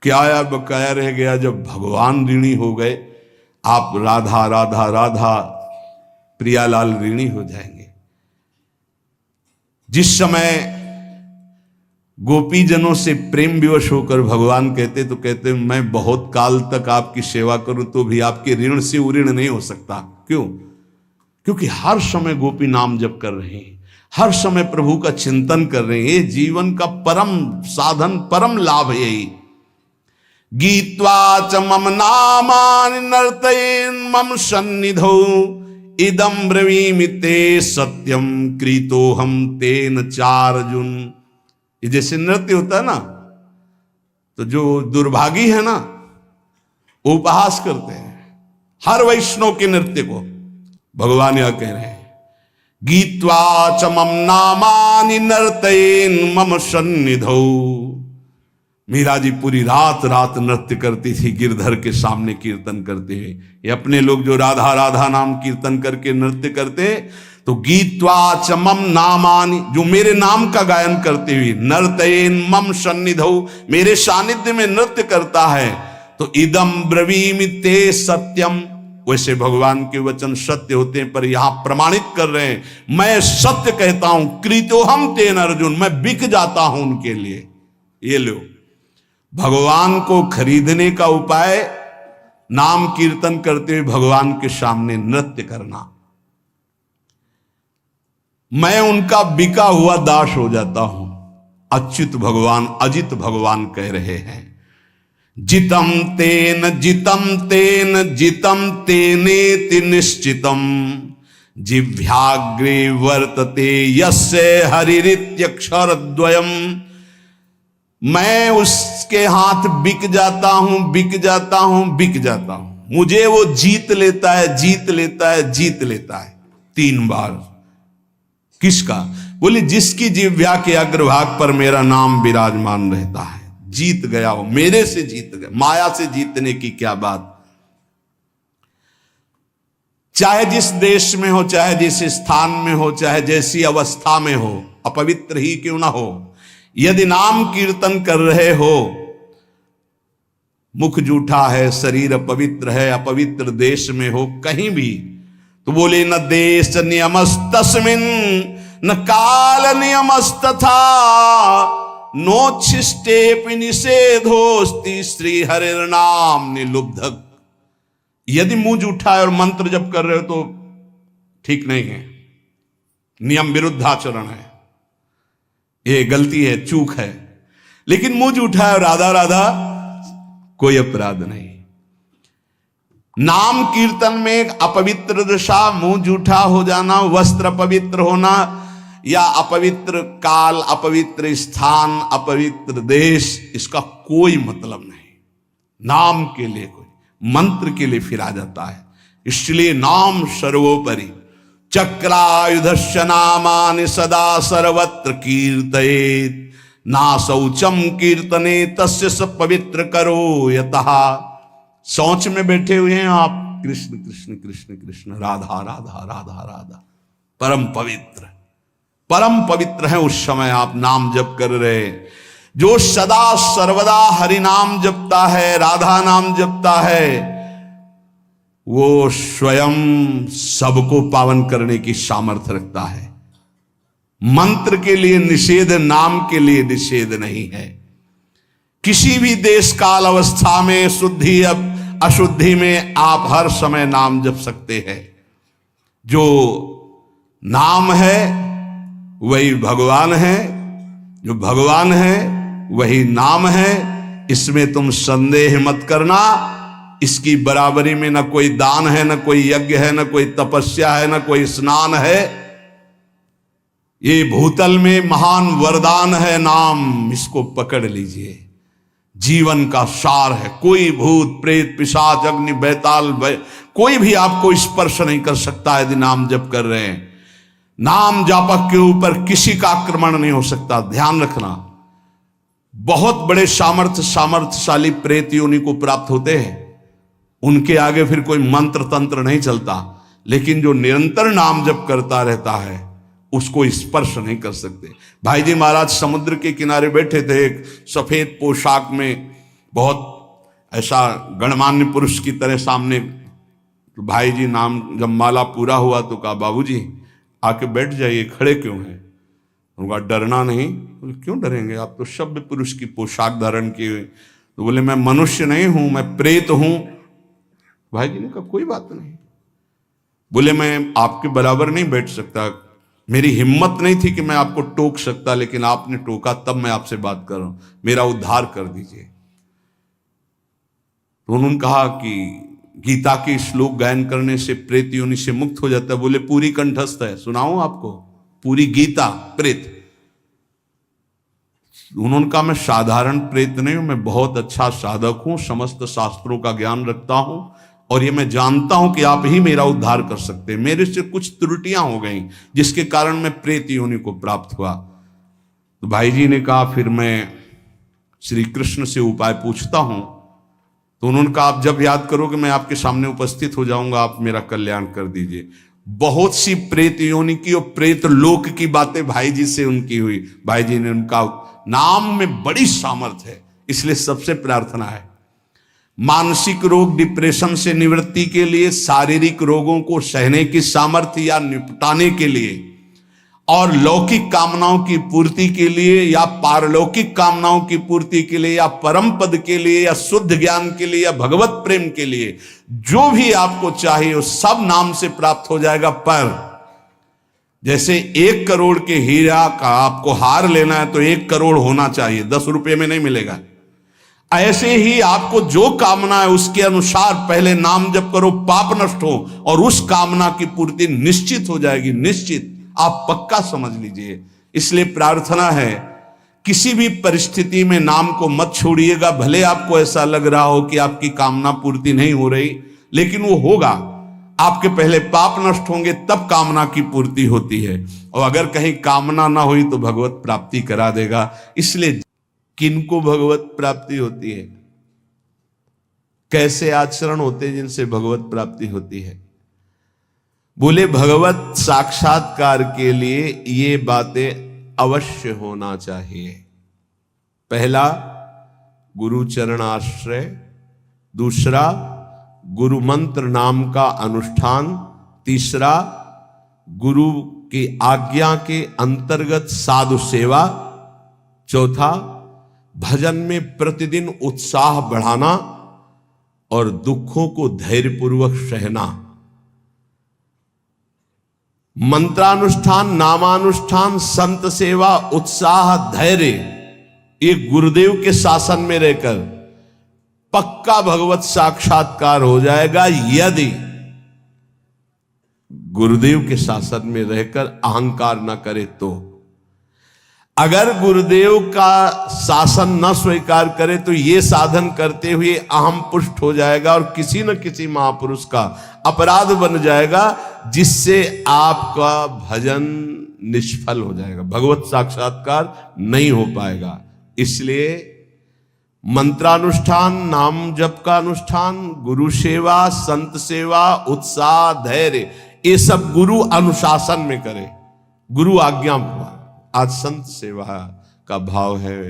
क्या या बकाया रह गया जब भगवान ऋणी हो गए? आप राधा राधा राधा प्रियालाल ऋणी हो जाएंगे। जिस समय गोपीजनों से प्रेम विवश होकर भगवान कहते तो कहते मैं बहुत काल तक आपकी सेवा करूं तो भी आपके ऋण से उऋण नहीं हो सकता। क्यों? क्योंकि हर समय गोपी नाम जप कर रहे हैं, हर समय प्रभु का चिंतन कर रहे हैं। ये जीवन का परम साधन, परम लाभ है यही। गीत्वा च मम नामानि नर्तयेन् मम सन्निधौ इदं ब्रवीमि ते सत्यम कृतोहम तेन चार्जुन। ये जैसे नृत्य होता है ना, तो जो दुर्भागी है ना वो उपहास करते हैं हर वैष्णव के नृत्य को। भगवान यह कह रहे हैं, गीत्वा च मम नामानि नर्तयेन् मम सन्निधौ। मीरा जी पूरी रात रात नृत्य करती थी गिरधर के सामने कीर्तन करते हुए। ये अपने लोग जो राधा राधा नाम कीर्तन करके नृत्य करते, तो गीत्वा च मम नामानि, जो मेरे नाम का गायन करते हुए, नर्तयेन् मम सन्निधौ, मेरे सानिध्य में नृत्य करता है, तो इदम ब्रवीमि ते सत्यम। वैसे भगवान के वचन सत्य होते हैं, पर यहां प्रमाणित कर रहे हैं, मैं सत्य कहता हूं, कृतोहम तेन अर्जुन, मैं बिक जाता हूं उनके लिए। ये लो, भगवान को खरीदने का उपाय नाम कीर्तन करते हुए भगवान के सामने नृत्य करना। मैं उनका बिका हुआ दास हो जाता हूं। अच्युत भगवान, अजित भगवान कह रहे हैं, जितम तेन जितम तेन जितम तेनेति निश्चितम जिह्वाग्रे वर्तते यस्य हरिरित्यक्षरद्वयम्। मैं उसके हाथ बिक जाता हूं, बिक जाता हूं, बिक जाता हूं, मुझे वो जीत लेता है, जीत लेता है, जीत लेता है 3 बार। किसका? बोले जिसकी जिह्वा के अग्रभाग पर मेरा नाम विराजमान रहता है। जीत गया हो, मेरे से जीत गया। माया से जीतने की क्या बात। चाहे जिस देश में हो, चाहे जिस स्थान में हो, चाहे जैसी अवस्था में हो, अपवित्र ही क्यों ना हो, यदि नाम कीर्तन कर रहे हो, मुख जूठा है, शरीर अपवित्र है, अपवित्र देश में हो, कहीं भी, तो बोले न देश नियमस्तस्मिन् न काल नियमस्तथा नोच्छिष्टेपि निषेधोस्ति श्री हरिर्नाम निलुब्धक। यदि मुंह जूठा है और मंत्र जप कर रहे हो तो ठीक नहीं है, नियम विरुद्धाचरण है, ये गलती है, चूक है। लेकिन मुंह जूठा है और राधा राधा, कोई अपराध नहीं। नाम कीर्तन में अपवित्र दशा, मुंह जूठा हो जाना, वस्त्र अपवित्र होना, या अपवित्र काल, अपवित्र स्थान, अपवित्र देश, इसका कोई मतलब नहीं। नाम के लिए, कोई मंत्र के लिए फिर आ जाता है। इसलिए नाम सर्वोपरि। चक्रायुधस्य नामानि सदा सर्वत्र कीर्तयेत् ना शौचम कीर्तने तस्य स पवित्र करो यतः। शौच में बैठे हुए हैं आप, कृष्ण कृष्ण कृष्ण कृष्ण, राधा राधा राधा राधा, परम पवित्र, परम पवित्र है। उस समय आप नाम जप कर रहे, जो सदा सर्वदा हरि नाम जपता है, राधा नाम जपता है, वो स्वयं सबको पावन करने की सामर्थ्य रखता है। मंत्र के लिए निषेध, नाम के लिए निषेध नहीं है। किसी भी देश काल अवस्था में, शुद्धि अशुद्धि में आप हर समय नाम जप सकते हैं। जो नाम है वही भगवान है, जो भगवान है वही नाम है। इसमें तुम संदेह मत करना। इसकी बराबरी में न कोई दान है, न कोई यज्ञ है, न कोई तपस्या है, न कोई स्नान है। ये भूतल में महान वरदान है नाम, इसको पकड़ लीजिए। जीवन का सार है। कोई भूत प्रेत पिशाच अग्नि बैताल कोई भी आपको स्पर्श नहीं कर सकता यदि नाम जप कर रहे हैं। नाम जापक के ऊपर किसी का आक्रमण नहीं हो सकता, ध्यान रखना। बहुत बड़े सामर्थ्यशाली प्रेत योनि को प्राप्त होते हैं, उनके आगे फिर कोई मंत्र तंत्र नहीं चलता। लेकिन जो निरंतर नाम जप करता रहता है उसको स्पर्श नहीं कर सकते। भाई जी महाराज समुद्र के किनारे बैठे थे, एक सफेद पोशाक में, बहुत ऐसा गणमान्य पुरुष की तरह सामने। तो भाई जी नाम जब माला पूरा हुआ तो कहा, बाबूजी आके बैठ जाइए, खड़े क्यों हैं? उनका डरना नहीं। बोले क्यों डरेंगे, आप तो सभ्य पुरुष की पोशाक धारण किए। तो बोले मैं मनुष्य नहीं हूं, मैं प्रेत हूं। भाई जी ने कहा कोई बात नहीं। बोले मैं आपके बराबर नहीं बैठ सकता, मेरी हिम्मत नहीं थी कि मैं आपको टोक सकता, लेकिन आपने टोका, तब मैं आपसे बात कर रहा हूं, मेरा उद्धार कर दीजिए। तो उन्होंने कहा कि गीता के श्लोक गायन करने से प्रेत योनि से मुक्त हो जाता है। बोले पूरी कंठस्थ है, सुनाऊं आपको पूरी गीता प्रेत? उन्होंने कहा मैं साधारण प्रेत नहीं हूं, मैं बहुत अच्छा साधक हूं, समस्त शास्त्रों का ज्ञान रखता हूं, और ये मैं जानता हूं कि आप ही मेरा उद्धार कर सकते हैं। मेरे से कुछ त्रुटियां हो गई जिसके कारण मैं प्रेत योनि को प्राप्त हुआ। तो भाई जी ने कहा फिर मैं श्री कृष्ण से उपाय पूछता हूं। तो उन्होंने कहा आप जब याद करोगे मैं आपके सामने उपस्थित हो जाऊंगा, आप मेरा कल्याण कर दीजिए। बहुत सी प्रेत योनि की और प्रेत लोक की बातें भाई जी से उनकी हुई। भाई जी ने उनका नाम में बड़ी सामर्थ्य है, इसलिए सबसे प्रार्थना है मानसिक रोग डिप्रेशन से निवृत्ति के लिए, शारीरिक रोगों को सहने की सामर्थ्य या निपटाने के लिए, और लौकिक कामनाओं की पूर्ति के लिए या पारलौकिक कामनाओं की पूर्ति के लिए या परम पद के लिए या शुद्ध ज्ञान के लिए या भगवत प्रेम के लिए, जो भी आपको चाहिए वो सब नाम से प्राप्त हो जाएगा। पर जैसे 1 करोड़ के हीरा का आपको हार लेना है तो 1 करोड़ होना चाहिए, 10 रुपये में नहीं मिलेगा। ऐसे ही आपको जो कामना है उसके अनुसार पहले नाम जप करो, पाप नष्ट हो, और उस कामना की पूर्ति निश्चित हो जाएगी, निश्चित, आप पक्का समझ लीजिए। इसलिए प्रार्थना है किसी भी परिस्थिति में नाम को मत छोड़िएगा। भले आपको ऐसा लग रहा हो कि आपकी कामना पूर्ति नहीं हो रही, लेकिन वो होगा। आपके पहले पाप नष्ट होंगे तब कामना की पूर्ति होती है, और अगर कहीं कामना ना हुई तो भगवत प्राप्ति करा देगा। इसलिए किनको भगवत प्राप्ति होती है, कैसे आचरण होते हैं जिनसे भगवत प्राप्ति होती है? बोले भगवत साक्षात्कार के लिए ये बातें अवश्य होना चाहिए। पहला गुरु चरणाश्रय, दूसरा गुरु मंत्र नाम का अनुष्ठान, तीसरा गुरु की आज्ञा के अंतर्गत साधु सेवा, चौथा भजन में प्रतिदिन उत्साह बढ़ाना और दुखों को धैर्यपूर्वक सहना। मंत्रानुष्ठान, नामानुष्ठान, संत सेवा, उत्साह, धैर्य, ये गुरुदेव के शासन में रहकर पक्का भगवत साक्षात्कार हो जाएगा। यदि गुरुदेव के शासन में रहकर अहंकार न करे तो। अगर गुरुदेव का शासन न स्वीकार करे तो ये साधन करते हुए अहम पुष्ट हो जाएगा और किसी न किसी महापुरुष का अपराध बन जाएगा, जिससे आपका भजन निष्फल हो जाएगा, भगवत साक्षात्कार नहीं हो पाएगा। इसलिए मंत्रानुष्ठान, नाम जप का अनुष्ठान, गुरु सेवा, संत सेवा, उत्साह, धैर्य, ये सब गुरु अनुशासन में करे, गुरु आज्ञा। आज संत सेवा का भाव है,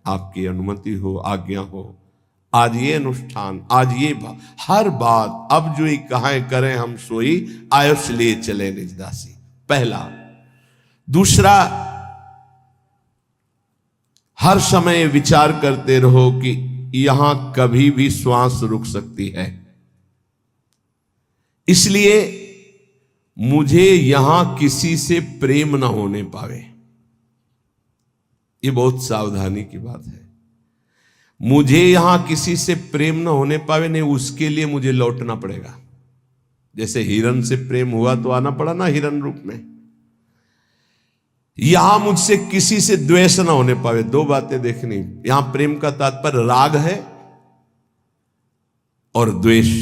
आपकी अनुमति हो, आज्ञा हो। आज ये अनुष्ठान, आज ये हर बात, अब जो ही कहें करें हम सोई, आयुष लिए चले निज दासी। पहला। दूसरा, हर समय विचार करते रहो कि यहां कभी भी श्वास रुक सकती है, इसलिए मुझे यहां किसी से प्रेम ना होने पावे। ये बहुत सावधानी की बात है। मुझे यहां किसी से प्रेम ना होने पावे, नहीं उसके लिए मुझे लौटना पड़ेगा। जैसे हिरण से प्रेम हुआ तो आना पड़ा ना हिरण रूप में। यहां मुझसे किसी से द्वेष ना होने पावे। दो बातें देखनी, यहां प्रेम का तात्पर्य राग है और द्वेष।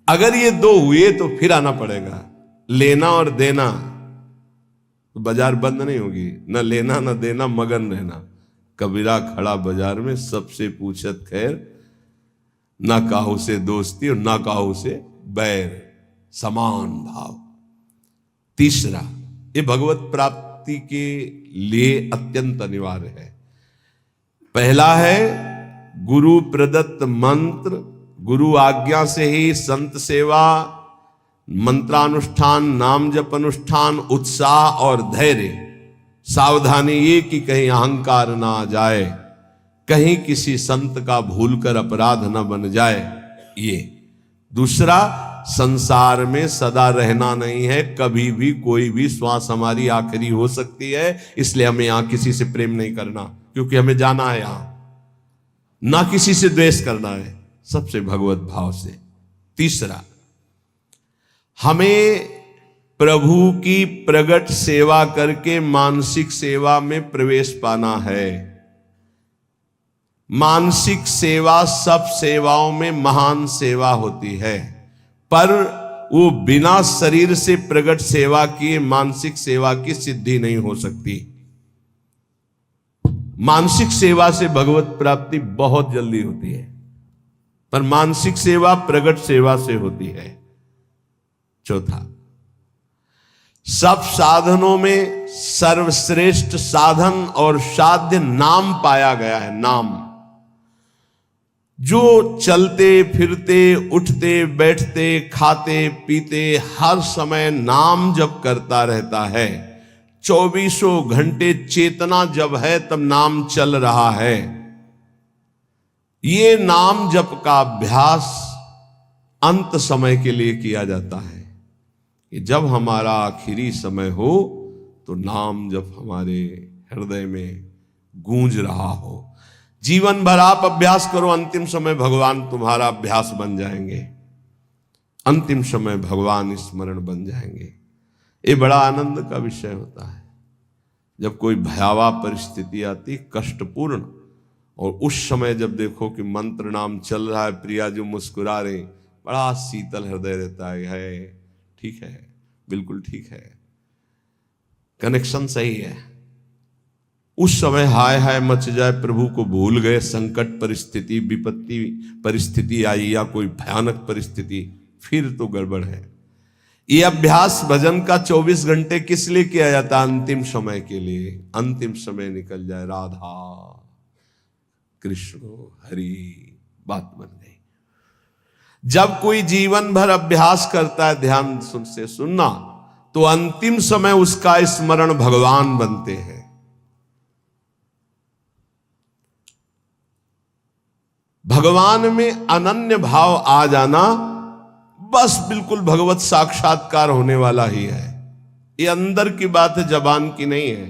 अगर ये दो हुए तो फिर आना पड़ेगा। लेना और देना तो बाजार बंद नहीं होगी, न लेना न देना, मगन रहना। कबीरा खड़ा बाजार में, सबसे पूछत खैर, ना काहू से दोस्ती और ना काहू से बैर, समान भाव। तीसरा, ये भगवत प्राप्ति के लिए अत्यंत अनिवार्य है। पहला है गुरु प्रदत्त मंत्र, गुरु आज्ञा से ही संत सेवा, मंत्रानुष्ठान, नाम जप अनुष्ठान, उत्साह और धैर्य। सावधानी ये कि कहीं अहंकार ना आ जाए, कहीं किसी संत का भूलकर अपराध न बन जाए। ये दूसरा, संसार में सदा रहना नहीं है, कभी भी कोई भी श्वास हमारी आखिरी हो सकती है। इसलिए हमें यहां किसी से प्रेम नहीं करना, क्योंकि हमें जाना है यहां। ना किसी से द्वेष करना है, सबसे भगवत भाव से। तीसरा, हमें प्रभु की प्रगट सेवा करके मानसिक सेवा में प्रवेश पाना है। मानसिक सेवा सब सेवाओं में महान सेवा होती है, पर वो बिना शरीर से प्रगट सेवा किए मानसिक सेवा की सिद्धि नहीं हो सकती। मानसिक सेवा से भगवत प्राप्ति बहुत जल्दी होती है, पर मानसिक सेवा प्रगट सेवा से होती है। चौथा, सब साधनों में सर्वश्रेष्ठ साधन और साध्य नाम पाया गया है। नाम, जो चलते फिरते उठते बैठते खाते पीते हर समय नाम जप करता रहता है, 24 घंटे चेतना जब है तब नाम चल रहा है। ये नाम जप का अभ्यास अंत समय के लिए किया जाता है कि जब हमारा आखिरी समय हो तो नाम जप हमारे हृदय में गूंज रहा हो। जीवन भर आप अभ्यास करो, अंतिम समय भगवान तुम्हारा अभ्यास बन जाएंगे, अंतिम समय भगवान स्मरण बन जाएंगे। ये बड़ा आनंद का विषय होता है जब कोई भयावह परिस्थिति आती, कष्टपूर्ण, और उस समय जब देखो कि मंत्र नाम चल रहा है, प्रिया जो मुस्कुरा रहे, बड़ा शीतल हृदय रहता है ठीक है, बिल्कुल ठीक है, कनेक्शन सही है। उस समय हाय हाय मच जाए, प्रभु को भूल गए, संकट परिस्थिति विपत्ति परिस्थिति आई या कोई भयानक परिस्थिति, फिर तो गड़बड़ है। ये अभ्यास भजन का 24 घंटे किस लिए किया जाता? अंतिम समय के लिए। अंतिम समय निकल जाए, राधा कृष्ण हरि, बात बन गई। जब कोई जीवन भर अभ्यास करता है, ध्यान से सुनना, तो अंतिम समय उसका स्मरण भगवान बनते हैं। भगवान में अनन्य भाव आ जाना, बस बिल्कुल भगवत साक्षात्कार होने वाला ही है। ये अंदर की बात है, जबान की नहीं है।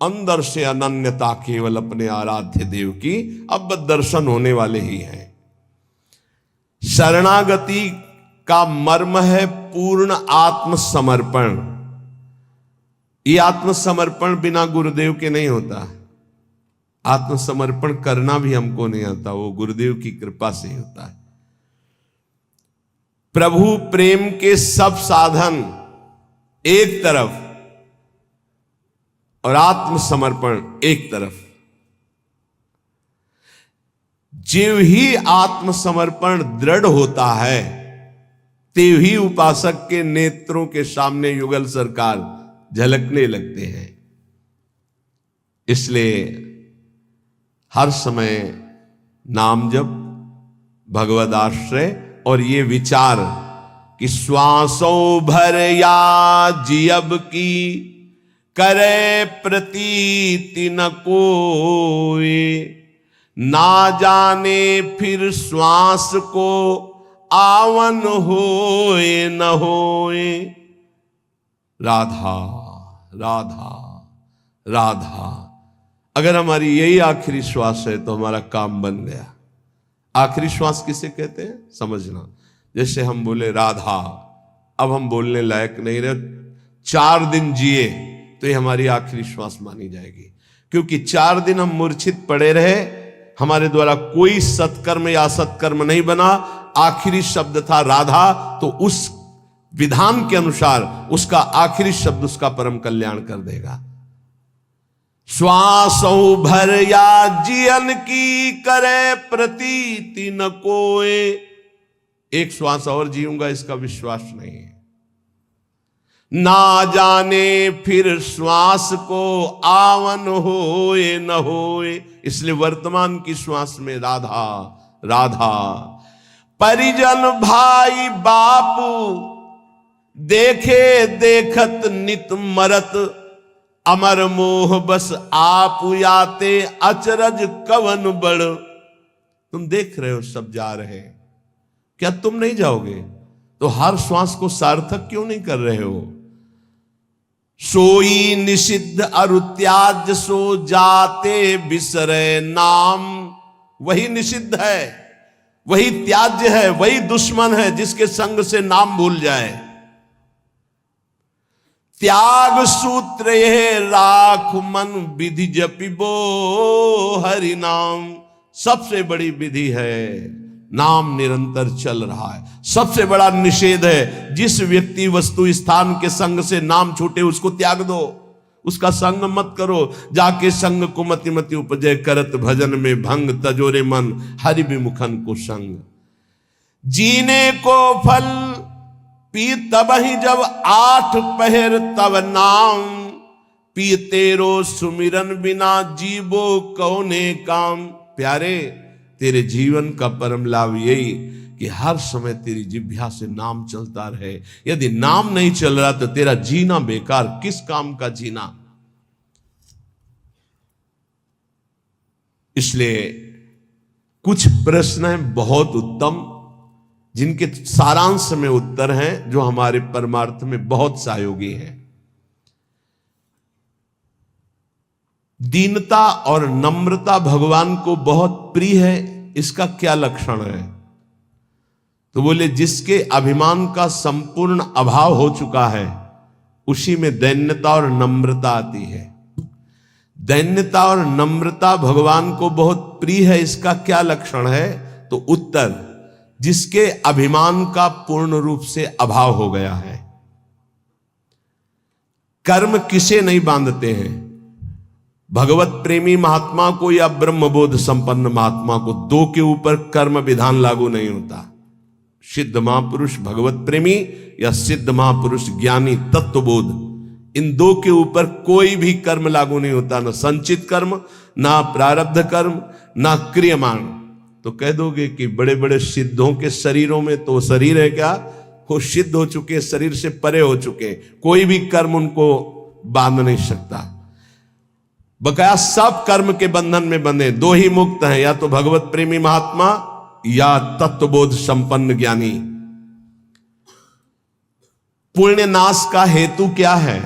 अंदर से अनन्यता केवल अपने आराध्य देव की अब दर्शन होने वाले ही है। शरणागति का मर्म है पूर्ण आत्मसमर्पण। ये आत्मसमर्पण बिना गुरुदेव के नहीं होता। आत्मसमर्पण करना भी हमको नहीं आता, वो गुरुदेव की कृपा से ही होता है। प्रभु प्रेम के सब साधन एक तरफ और आत्मसमर्पण एक तरफ। जो ही आत्मसमर्पण दृढ़ होता है, ते ही उपासक के नेत्रों के सामने युगल सरकार झलकने लगते हैं। इसलिए हर समय नाम जप, भगवद आश्रय और ये विचार कि श्वासों भर या जियब की करे प्रतीति न कोई, ना जाने फिर श्वास को आवन होए न होए। राधा राधा राधा, अगर हमारी यही आखिरी श्वास है तो हमारा काम बन गया। आखिरी श्वास किसे कहते हैं समझना। जैसे हम बोले राधा, अब हम बोलने लायक नहीं रहे, 4 दिन जिए तो ये हमारी आखिरी श्वास मानी जाएगी। क्योंकि 4 दिन हम मूर्छित पड़े रहे, हमारे द्वारा कोई सत्कर्म या असत्कर्म नहीं बना, आखिरी शब्द था राधा, तो उस विधान के अनुसार उसका आखिरी शब्द उसका परम कल्याण कर देगा। श्वासों भर या जियन की करे प्रतीति न कोए। एक श्वास और जीऊंगा इसका विश्वास नहीं है। ना जाने फिर श्वास को आवन होए न होए। इसलिए वर्तमान की श्वास में राधा राधा। परिजन भाई बापू देखे देखत नित मरत, अमर मोह बस आप याते अचरज कवन बड़। तुम देख रहे हो सब जा रहे हैं, क्या तुम नहीं जाओगे? तो हर श्वास को सार्थक क्यों नहीं कर रहे हो? सोई निषिद्ध अरुत्याज सो जाते बिसरे नाम, वही निषिद्ध है, वही त्याज्य है, वही दुश्मन है जिसके संग से नाम भूल जाए। त्याग सूत्र ये राख मन विधि जपिबो हरि नाम, सबसे बड़ी विधि है नाम निरंतर चल रहा है। सबसे बड़ा निषेध है जिस व्यक्ति वस्तु स्थान के संग से नाम छूटे उसको त्याग दो, उसका संग मत करो। जाके संग को मति मति उपजय करत भजन में भंग, तजोरे मन हरि विमुखन को संग। जीने को फल पी तब ही जब 8 पहर तब नाम, पी तेरो सुमिरन बिना जीवो कौने काम। प्यारे, तेरे जीवन का परम लाभ यही कि हर समय तेरी जिह्वा से नाम चलता रहे। यदि नाम नहीं चल रहा तो तेरा जीना बेकार, किस काम का जीना। इसलिए कुछ प्रश्न हैं बहुत उत्तम, जिनके सारांश में उत्तर हैं जो हमारे परमार्थ में बहुत सहयोगी हैं। दीनता और नम्रता भगवान को बहुत प्रिय है, इसका क्या लक्षण है? तो बोले जिसके अभिमान का संपूर्ण अभाव हो चुका है उसी में दैन्यता और नम्रता आती है। दैन्यता और नम्रता भगवान को बहुत प्रिय है, इसका क्या लक्षण है? तो उत्तर, जिसके अभिमान का पूर्ण रूप से अभाव हो गया है। कर्म किसे नहीं बांधते हैं? भगवत प्रेमी महात्मा को या ब्रह्मबोध संपन्न महात्मा को, 2 के ऊपर कर्म विधान लागू नहीं होता। सिद्ध महापुरुष भगवत प्रेमी या सिद्ध महापुरुष ज्ञानी तत्वबोध, इन 2 के ऊपर कोई भी कर्म लागू नहीं होता, ना संचित कर्म, ना प्रारब्ध कर्म, ना क्रियमाण। तो कह दोगे कि बड़े बड़े सिद्धों के शरीरों में तो शरीर है क्या? वो सिद्ध हो चुके, शरीर से परे हो चुके, कोई भी कर्म उनको बांध नहीं सकता। बकाया सब कर्म के बंधन में बंधे, 2 ही मुक्त हैं, या तो भगवत प्रेमी महात्मा या तत्वबोध संपन्न ज्ञानी। पुण्य नाश का हेतु क्या है?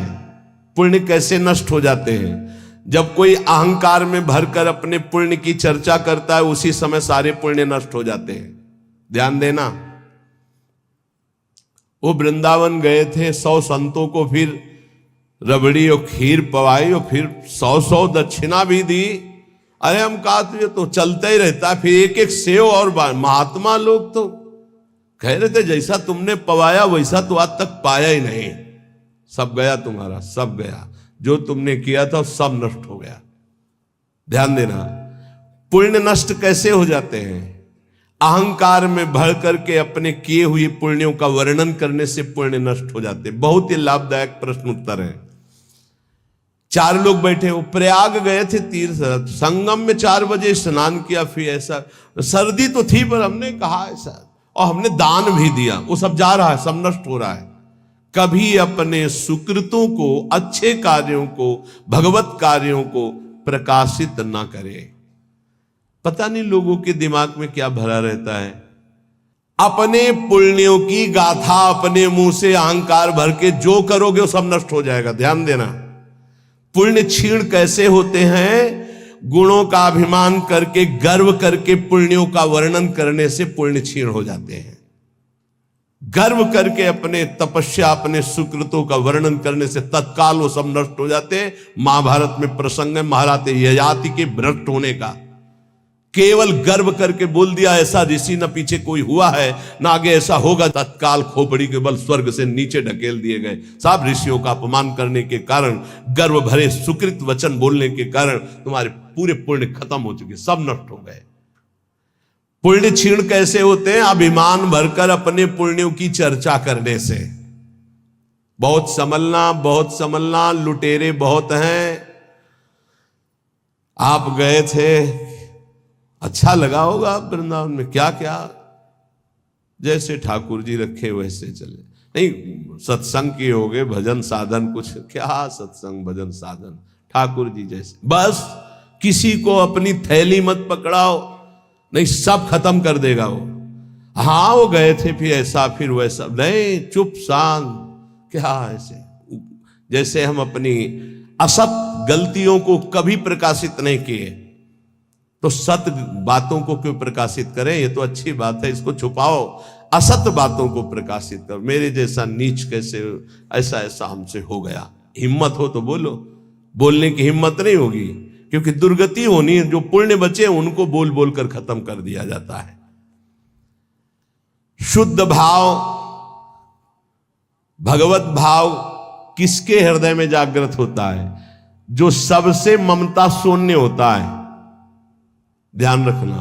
पुण्य कैसे नष्ट हो जाते हैं? जब कोई अहंकार में भरकर अपने पुण्य की चर्चा करता है उसी समय सारे पुण्य नष्ट हो जाते हैं। ध्यान देना, वो वृंदावन गए थे, 100 संतों को फिर रबड़ी और खीर पवाई और फिर 100 दक्षिणा भी दी। अरे हम कहा तो चलता ही रहता, फिर एक एक सेव और महात्मा लोग तो कह रहे थे जैसा तुमने पवाया वैसा तो आज तक पाया ही नहीं, सब गया तुम्हारा, सब गया, जो तुमने किया था सब नष्ट हो गया। ध्यान देना, पुण्य नष्ट कैसे हो जाते हैं? अहंकार में भर करके अपने किए हुए पुण्यों का वर्णन करने से पुण्य नष्ट हो जाते। बहुत ही लाभदायक प्रश्न उत्तर है। 4 लोग बैठे, वो प्रयाग गए थे तीर्थ, संगम में 4 बजे स्नान किया, फिर ऐसा सर्दी तो थी पर हमने कहा ऐसा, और हमने दान भी दिया, वो सब जा रहा है, सब नष्ट हो रहा है। कभी अपने सुकृतों को, अच्छे कार्यों को, भगवत कार्यों को प्रकाशित ना करें। पता नहीं लोगों के दिमाग में क्या भरा रहता है। अपने पुण्यों की गाथा अपने मुंह से अहंकार भर के जो करोगे वो सब नष्ट हो जाएगा। ध्यान देना, पुण्य क्षीण कैसे होते हैं? गुणों का अभिमान करके, गर्व करके पुण्यों का वर्णन करने से पुण्य क्षीण हो जाते हैं। गर्व करके अपने तपस्या, अपने सुकृतों का वर्णन करने से तत्काल वो सब नष्ट हो जाते हैं। महाभारत में प्रसंग है महाराज ययाति के भ्रष्ट होने का। केवल गर्व करके बोल दिया ऐसा ऋषि न पीछे कोई हुआ है ना आगे ऐसा होगा, तत्काल खोपड़ी के बल स्वर्ग से नीचे ढकेल दिए गए। सब ऋषियों का अपमान करने के कारण, गर्व भरे सुकृत वचन बोलने के कारण तुम्हारे पूरे पुण्य खत्म हो चुके, सब नष्ट हो गए। पुण्य क्षीण कैसे होते हैं? अभिमान भरकर अपने पुण्यों की चर्चा करने से। बहुत संभलना, लुटेरे बहुत हैं। आप गए थे, अच्छा लगा होगा वृंदावन में, क्या क्या जैसे ठाकुर जी रखे वैसे चले। नहीं, सत्संग किए होगे, भजन साधन कुछ, क्या सत्संग भजन साधन, ठाकुर जी जैसे। बस किसी को अपनी थैली मत पकड़ाओ, नहीं सब खत्म कर देगा वो। हाँ वो गए थे, फिर ऐसा फिर वैसा, नहीं, चुप शांत, क्या ऐसे, जैसे हम अपनी असत गलतियों को कभी प्रकाशित नहीं किए तो सत बातों को क्यों प्रकाशित करें? ये तो अच्छी बात है, इसको छुपाओ, असत बातों को प्रकाशित करो। मेरे जैसा नीच कैसे, ऐसा ऐसा हमसे हो गया। हिम्मत हो तो बोलो, बोलने की हिम्मत नहीं होगी क्योंकि दुर्गति होनी है। जो पुण्य बचे उनको बोल बोल कर खत्म कर दिया जाता है। शुद्ध भाव, भगवत भाव किसके हृदय में जागृत होता है? जो सबसे ममता शून्य होता है। ध्यान रखना,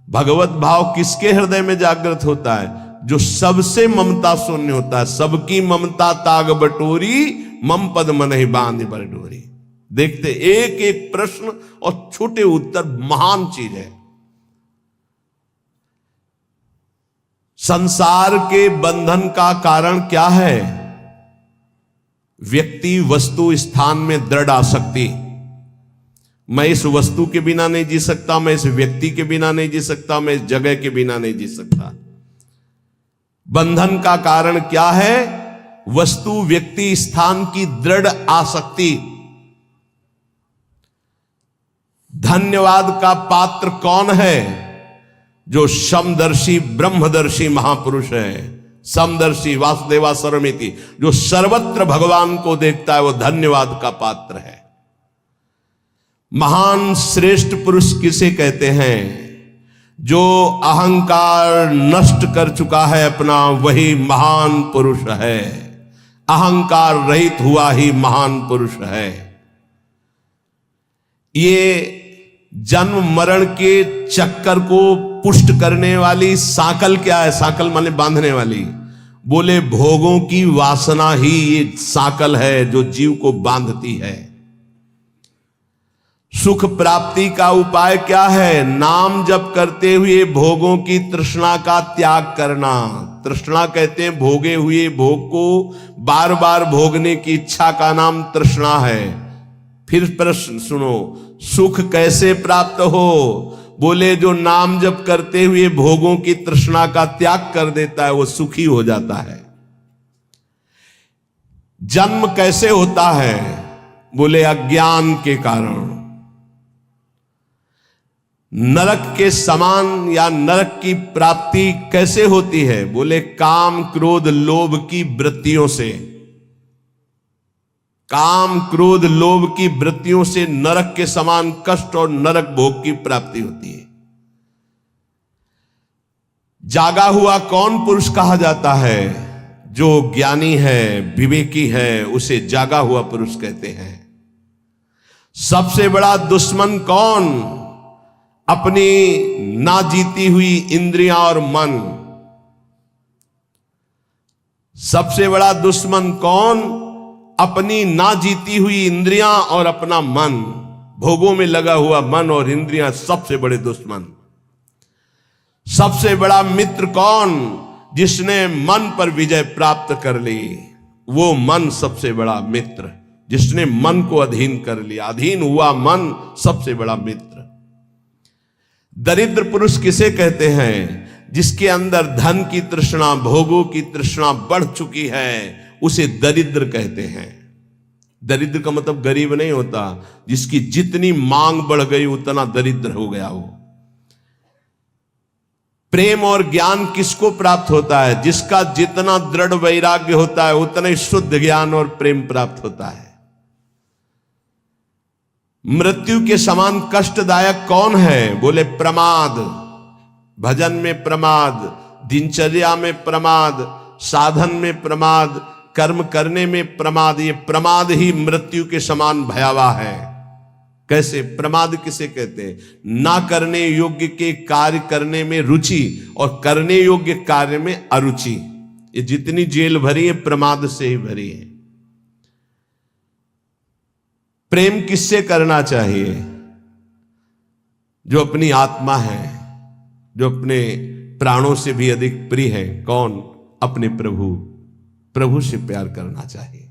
भगवत भाव किसके हृदय में जागृत होता है? जो सबसे ममता शून्य होता है। सबकी ममता ताग बटोरी, मम पद मन ही बांध पर डोरी। देखते एक एक प्रश्न और छोटे उत्तर महान चीज है। संसार के बंधन का कारण क्या है? व्यक्ति वस्तु स्थान में दृढ़ आसक्ति। मैं इस वस्तु के बिना नहीं जी सकता, मैं इस व्यक्ति के बिना नहीं जी सकता, मैं इस जगह के बिना नहीं जी सकता। बंधन का कारण क्या है? वस्तु व्यक्ति स्थान की दृढ़ आसक्ति। धन्यवाद का पात्र कौन है? जो समदर्शी ब्रह्मदर्शी महापुरुष है। समदर्शी वासुदेवा सर्वमिति, जो सर्वत्र भगवान को देखता है, वो धन्यवाद का पात्र है। महान श्रेष्ठ पुरुष किसे कहते हैं? जो अहंकार नष्ट कर चुका है अपना, वही महान पुरुष है। अहंकार रहित हुआ ही महान पुरुष है। ये जन्म मरण के चक्कर को पुष्ट करने वाली साकल क्या है? साकल माने बांधने वाली। बोले भोगों की वासना ही ये साकल है जो जीव को बांधती है। सुख प्राप्ति का उपाय क्या है? नाम जप करते हुए भोगों की तृष्णा का त्याग करना। तृष्णा कहते हैं भोगे हुए भोग को बार बार भोगने की इच्छा का नाम तृष्णा है। फिर प्रश्न सुनो, सुख कैसे प्राप्त हो? बोले जो नाम जप करते हुए भोगों की तृष्णा का त्याग कर देता है वो सुखी हो जाता है। जन्म कैसे होता है? बोले अज्ञान के कारण। नरक के समान या नरक की प्राप्ति कैसे होती है? बोले काम क्रोध लोभ की वृत्तियों से। काम क्रोध लोभ की वृत्तियों से नरक के समान कष्ट और नरक भोग की प्राप्ति होती है। जागा हुआ कौन पुरुष कहा जाता है? जो ज्ञानी है, विवेकी है, उसे जागा हुआ पुरुष कहते हैं। सबसे बड़ा दुश्मन कौन? अपनी ना जीती हुई इंद्रियां और मन। सबसे बड़ा दुश्मन कौन? अपनी ना जीती हुई इंद्रियां और अपना मन। भोगों में लगा हुआ मन और इंद्रियां सबसे बड़े दुश्मन। सबसे बड़ा मित्र कौन? जिसने मन पर विजय प्राप्त कर ली, वो मन सबसे बड़ा मित्र। जिसने मन को अधीन कर लिया, अधीन हुआ मन सबसे बड़ा मित्र। दरिद्र पुरुष किसे कहते हैं? जिसके अंदर धन की तृष्णा, भोगों की तृष्णा बढ़ चुकी है, उसे दरिद्र कहते हैं। दरिद्र का मतलब गरीब नहीं होता। जिसकी जितनी मांग बढ़ गई उतना दरिद्र हो गया वो। प्रेम और ज्ञान किसको प्राप्त होता है? जिसका जितना दृढ़ वैराग्य होता है उतना ही शुद्ध ज्ञान और प्रेम प्राप्त होता है। मृत्यु के समान कष्टदायक कौन है? बोले प्रमाद। भजन में प्रमाद, दिनचर्या में प्रमाद, साधन में प्रमाद, कर्म करने में प्रमाद। ये प्रमाद ही मृत्यु के समान भयावह है। कैसे? प्रमाद किसे कहते हैं? ना करने योग्य के कार्य करने में रुचि और करने योग्य कार्य में अरुचि। ये जितनी जेल भरी है प्रमाद से ही भरी है। प्रेम किससे करना चाहिए? जो अपनी आत्मा है, जो अपने प्राणों से भी अधिक प्रिय है। कौन? अपने प्रभु। प्रभु से प्यार करना चाहिए।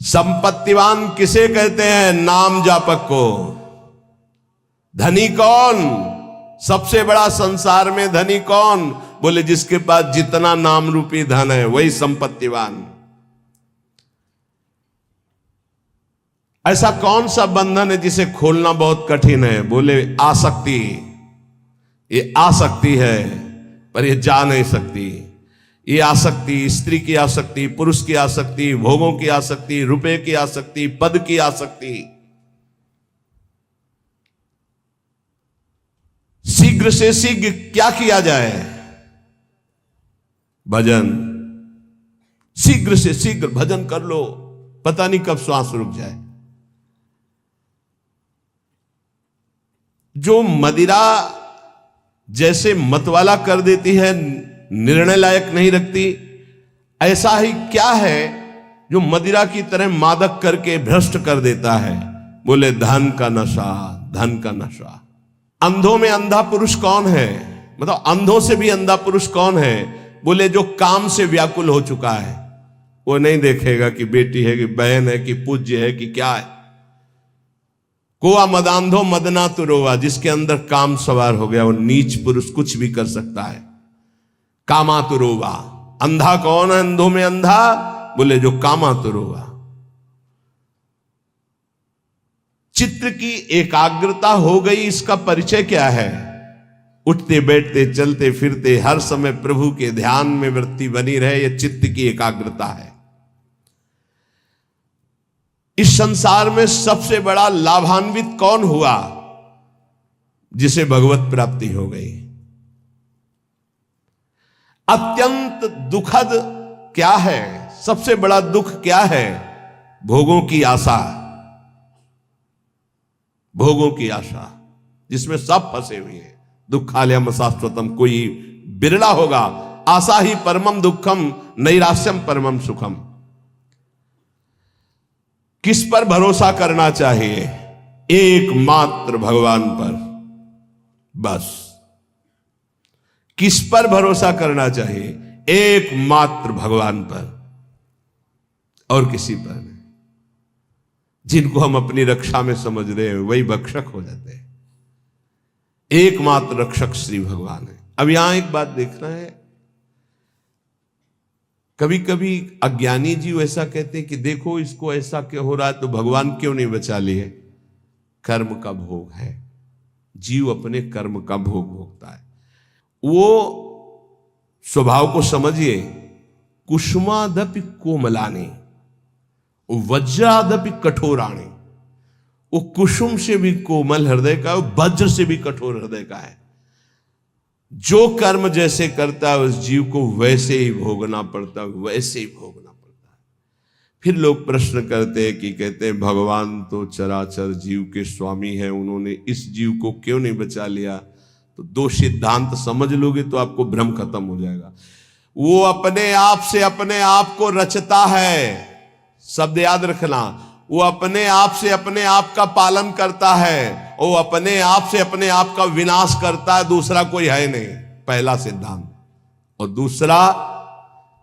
संपत्तिवान किसे कहते हैं? नाम जापक को। धनी कौन? सबसे बड़ा संसार में धनी कौन? बोले जिसके पास जितना नाम रूपी धन है वही संपत्तिवान। ऐसा कौन सा बंधन है जिसे खोलना बहुत कठिन है? बोले आसक्ति। ये आसक्ति है पर ये जा नहीं सकती। ये आसक्ति, स्त्री की आसक्ति, पुरुष की आसक्ति, भोगों की आसक्ति, रुपए की आसक्ति, पद की आसक्ति। शीघ्र से शीघ्र क्या किया जाए? भजन। शीघ्र से शीघ्र भजन कर लो, पता नहीं कब श्वास रुक जाए। जो मदिरा जैसे मतवाला कर देती है, निर्णय लायक नहीं रखती, ऐसा ही क्या है जो मदिरा की तरह मादक करके भ्रष्ट कर देता है? बोले धन का नशा, धन का नशा। अंधों में अंधा पुरुष कौन है? मतलब अंधों से भी अंधा पुरुष कौन है? बोले जो काम से व्याकुल हो चुका है। वो नहीं देखेगा कि बेटी है कि बहन है कि पूज्य है कि क्या है। कोआ मदांधो मदना तुरोवा, जिसके अंदर काम सवार हो गया वो नीच पुरुष कुछ भी कर सकता है। कामातुरोवा। अंधा कौन है? अंधों में अंधा? बोले जो कामातुरोवा। चित्त की एकाग्रता हो गई, इसका परिचय क्या है? उठते बैठते चलते फिरते हर समय प्रभु के ध्यान में वृत्ति बनी रहे, यह चित्त की एकाग्रता है। इस संसार में सबसे बड़ा लाभान्वित कौन हुआ? जिसे भगवत प्राप्ति हो गई। अत्यंत दुखद क्या है? सबसे बड़ा दुख क्या है? भोगों की आशा। भोगों की आशा जिसमें सब फंसे हुए हैं। दुखालयम शाश्वतम, कोई बिरला होगा। आशा ही परमम दुखम, नैराश्यम परमम सुखम। किस पर भरोसा करना चाहिए? एकमात्र भगवान पर, बस। किस पर भरोसा करना चाहिए? एकमात्र भगवान पर, और किसी पर नहीं। जिनको हम अपनी रक्षा में समझ रहे हैं वही भक्षक हो जाते हैं। एकमात्र रक्षक श्री भगवान है। अब यहां एक बात देखना है, कभी कभी अज्ञानी जीव ऐसा कहते हैं कि देखो इसको ऐसा क्यों हो रहा है, तो भगवान क्यों नहीं बचा लिए? कर्म का भोग है। जीव अपने कर्म का भोग भोगता है। वो स्वभाव को समझिए। कुसुमादपि कोमलानी, वज्रादपि कठोराणी। वो कुसुम से भी कोमल हृदय का, वज्र से भी कठोर हृदय का है। जो कर्म जैसे करता है उस जीव को वैसे ही भोगना पड़ता है, वैसे ही भोगना पड़ता है। फिर लोग प्रश्न करते हैं कि कहते हैं भगवान तो चराचर जीव के स्वामी हैं, उन्होंने इस जीव को क्यों नहीं बचा लिया? तो दो सिद्धांत समझ लोगे तो आपको भ्रम खत्म हो जाएगा। वो अपने आप से अपने आप को रचता है, शब्द याद रखना। वो अपने आप से अपने आप का पालन करता है, वो अपने आप से अपने आप का विनाश करता है, दूसरा कोई है नहीं। पहला सिद्धांत। और दूसरा,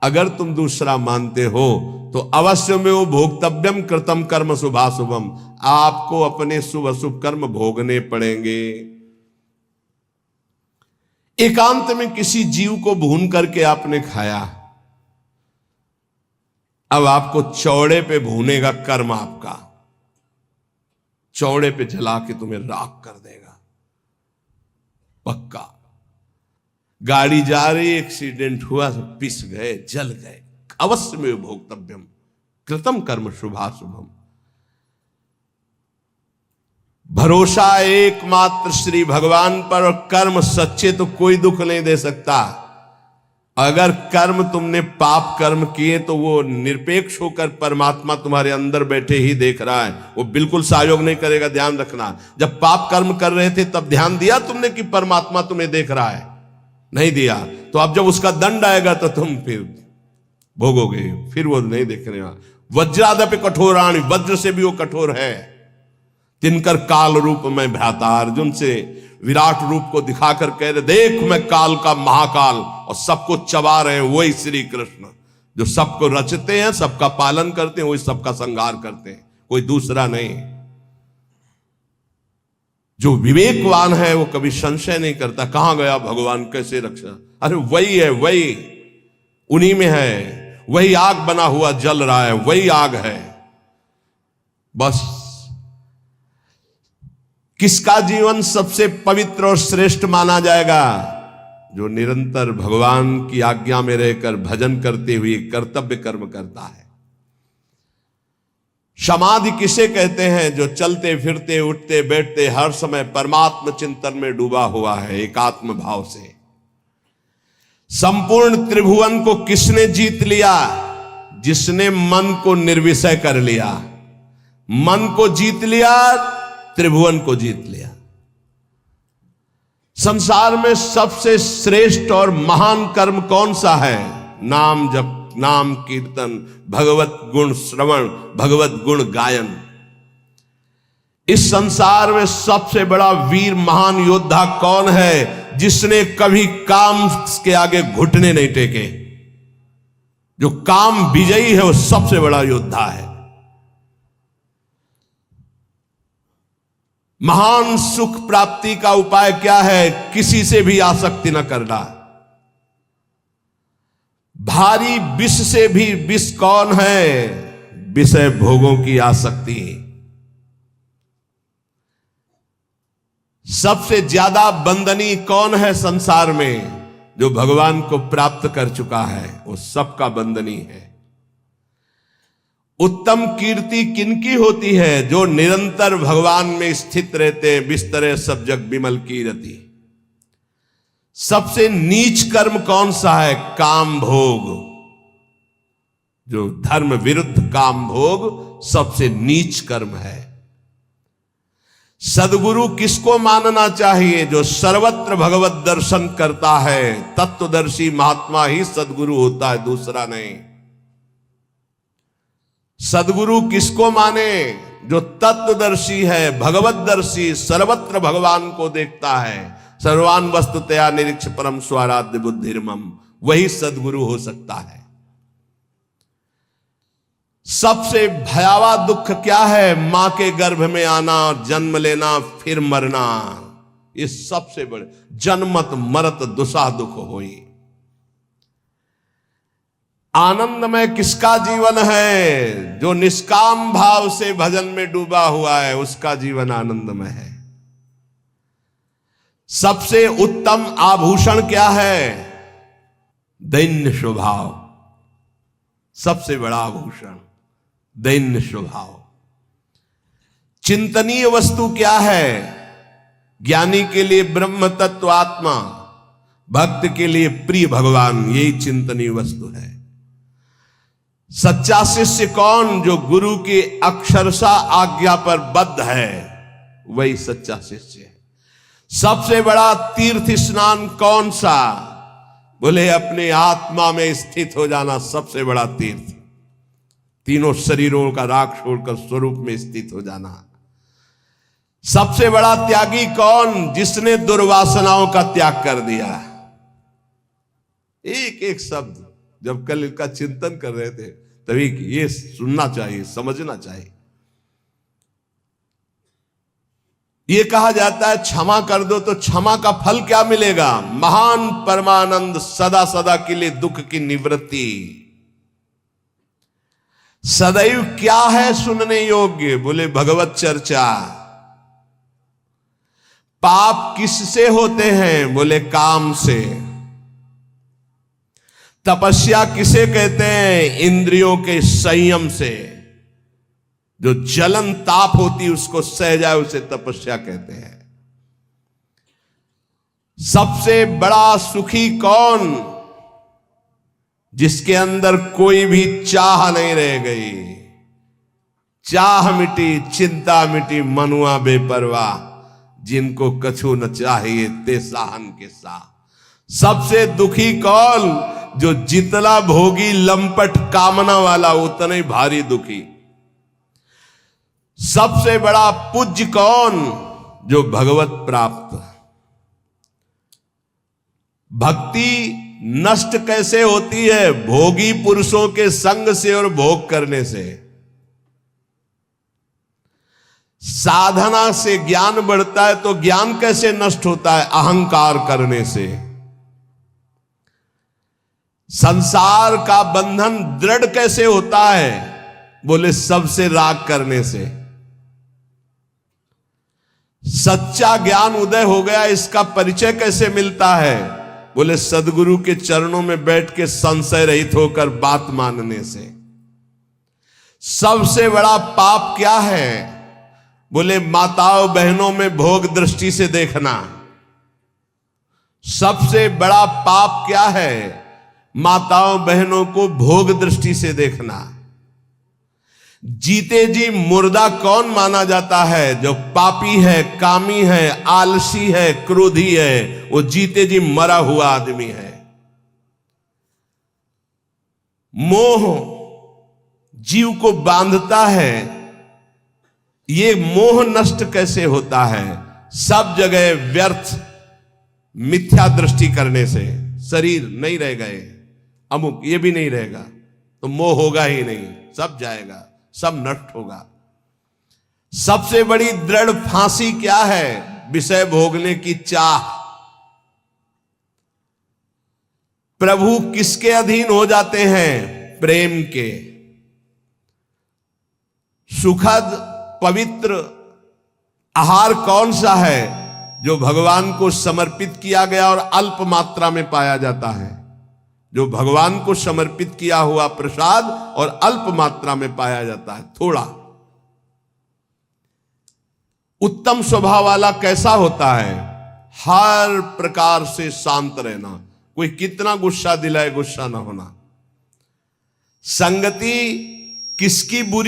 अगर तुम दूसरा मानते हो तो अवश्य में वो भोक्तव्यम कृतम कर्म शुभाशुभम, आपको अपने शुभ अशुभ कर्म भोगने पड़ेंगे। एकांत में किसी जीव को भून करके आपने खाया, अब आपको चौड़े पे भूनेगा कर्म आपका, चौड़े पे जला के तुम्हें राख कर देगा पक्का। गाड़ी जा रही, एक्सीडेंट हुआ, सब पिस गए, जल गए, अवश्य में भोक्तव्यम कृतम कर्म शुभाशुभम। भरोसा एकमात्र श्री भगवान पर, और कर्म सच्चे तो कोई दुख नहीं दे सकता। अगर कर्म तुमने पाप कर्म किए तो वो निरपेक्ष होकर परमात्मा तुम्हारे अंदर बैठे ही देख रहा है, वो बिल्कुल सहयोग नहीं करेगा। ध्यान रखना, जब पाप कर्म कर रहे थे तब ध्यान दिया तुमने कि परमात्मा तुम्हें देख रहा है? नहीं दिया। तो अब जब उसका दंड आएगा तो तुम फिर भोगोगे, फिर वो नहीं देखने वाला। वज्रादपि कठोराणि, वज्र से भी वो कठोर है। तिनकर काल रूप में भ्राता, अर्जुन से विराट रूप को दिखाकर कह रहे देख मैं काल का महाकाल, और सबको चबा रहे हैं वही श्री कृष्ण, जो सबको रचते हैं, सबका पालन करते हैं, वही सबका संहार करते हैं, कोई दूसरा नहीं। जो विवेकवान है वो कभी संशय नहीं करता, कहां गया भगवान, कैसे रक्षा, अरे वही है, वही उन्हीं में है, वही आग बना हुआ जल रहा है, वही आग है। बस किसका जीवन सबसे पवित्र और श्रेष्ठ माना जाएगा? जो निरंतर भगवान की आज्ञा में रहकर भजन करते हुए कर्तव्य कर्म करता है। समाधि किसे कहते हैं? जो चलते फिरते उठते बैठते हर समय परमात्म चिंतन में डूबा हुआ है, एकात्म भाव से। संपूर्ण त्रिभुवन को किसने जीत लिया? जिसने मन को निर्विषय कर लिया। मन को जीत लिया, त्रिभुवन को जीत लिया। संसार में सबसे श्रेष्ठ और महान कर्म कौन सा है? नाम जप, नाम कीर्तन, भगवत गुण श्रवण, भगवत गुण गायन। इस संसार में सबसे बड़ा वीर महान योद्धा कौन है? जिसने कभी काम के आगे घुटने नहीं टेके। जो काम विजयी है वो सबसे बड़ा योद्धा है। महान सुख प्राप्ति का उपाय क्या है? किसी से भी आसक्ति न करना। भारी विष से भी विष कौन है? विषय भोगों की आसक्ति। सबसे ज्यादा बंदनी कौन है संसार में? जो भगवान को प्राप्त कर चुका है वो सबका बंदनी है। उत्तम कीर्ति किनकी होती है? जो निरंतर भगवान में स्थित रहते हैं। बिस्तरे सब जग बिमल कीरति। सबसे नीच कर्म कौन सा है? काम भोग। जो धर्म विरुद्ध काम भोग सबसे नीच कर्म है। सदगुरु किसको मानना चाहिए? जो सर्वत्र भगवत दर्शन करता है। तत्वदर्शी महात्मा ही सदगुरु होता है, दूसरा नहीं। सदगुरु किसको माने? जो तत्वदर्शी है, भगवतदर्शी, सर्वत्र भगवान को देखता है। सर्वान वस्तुतया निरीक्ष परम स्वाराध्य बुद्धिर्मम, वही सदगुरु हो सकता है। सबसे भयावह दुख क्या है? मां के गर्भ में आना, जन्म लेना, फिर मरना। ये सबसे बड़े जन्मत मरत दुसा दुख होई। आनंदमय किसका जीवन है? जो निष्काम भाव से भजन में डूबा हुआ है, उसका जीवन आनंदमय है। सबसे उत्तम आभूषण क्या है? दैन्य स्वभाव। सबसे बड़ा आभूषण दैन्य स्वभाव। चिंतनीय वस्तु क्या है? ज्ञानी के लिए ब्रह्म तत्व आत्मा, भक्त के लिए प्रिय भगवान, यही चिंतनीय वस्तु है। सच्चा शिष्य कौन? जो गुरु की अक्षरशः आज्ञा पर बद्ध है, वही सच्चा शिष्य है। सबसे बड़ा तीर्थ स्नान कौन सा? बोले अपने आत्मा में स्थित हो जाना सबसे बड़ा तीर्थ। तीनों शरीरों का राख छोड़कर स्वरूप में स्थित हो जाना। सबसे बड़ा त्यागी कौन? जिसने दुर्वासनाओं का त्याग कर दिया। एक एक शब्द जब कल इनका चिंतन कर रहे थे तभी ये सुनना चाहिए, समझना चाहिए। ये कहा जाता है क्षमा कर दो, तो क्षमा का फल क्या मिलेगा? महान परमानंद, सदा सदा के लिए दुख की निवृत्ति। सदैव क्या है सुनने योग्य? बोले भगवत चर्चा। पाप किससे होते हैं? बोले काम से। तपस्या किसे कहते हैं? इंद्रियों के संयम से। जो जलन ताप होती उसको सह जाए उसे तपस्या कहते हैं। सबसे बड़ा सुखी कौन? जिसके अंदर कोई भी चाह नहीं रह गई। चाह मिटी, चिंता मिटी, मनुआ बेपरवाह, जिनको कछु न चाहिए ते साहन के साथ। सबसे दुखी कौन? जो जितना भोगी लंपट कामना वाला उतना ही भारी दुखी। सबसे बड़ा पूज्य कौन? जो भगवत प्राप्त। भक्ति नष्ट कैसे होती है? भोगी पुरुषों के संग से और भोग करने से। साधना से ज्ञान बढ़ता है, तो ज्ञान कैसे नष्ट होता है? अहंकार करने से। संसार का बंधन दृढ़ कैसे होता है? बोले सबसे राग करने से। सच्चा ज्ञान उदय हो गया, इसका परिचय कैसे मिलता है? बोले सदगुरु के चरणों में बैठ के संशय रहित होकर बात मानने से। सबसे बड़ा पाप क्या है? बोले माताओं बहनों में भोग दृष्टि से देखना। सबसे बड़ा पाप क्या है? माताओं बहनों को भोग दृष्टि से देखना। जीते जी मुर्दा कौन माना जाता है? जो पापी है, कामी है, आलसी है, क्रोधी है, वो जीते जी मरा हुआ आदमी है। मोह जीव को बांधता है। ये मोह नष्ट कैसे होता है? सब जगह व्यर्थ मिथ्या दृष्टि करने से। शरीर नहीं रह गए, अमुक ये भी नहीं रहेगा, तो मोह होगा ही नहीं, सब जाएगा, सब नष्ट होगा। सबसे बड़ी दृढ़ फांसी क्या है? विषय भोगने की चाह। प्रभु किसके अधीन हो जाते हैं? प्रेम के। सुखद पवित्र आहार कौन सा है? जो भगवान को समर्पित किया गया और अल्प मात्रा में पाया जाता है। जो भगवान को समर्पित किया हुआ प्रसाद और अल्प मात्रा में पाया जाता है, थोड़ा। उत्तम स्वभाव वाला कैसा होता है? हर प्रकार से शांत रहना। कोई कितना गुस्सा दिलाए, गुस्सा ना होना। संगति किसकी बुरी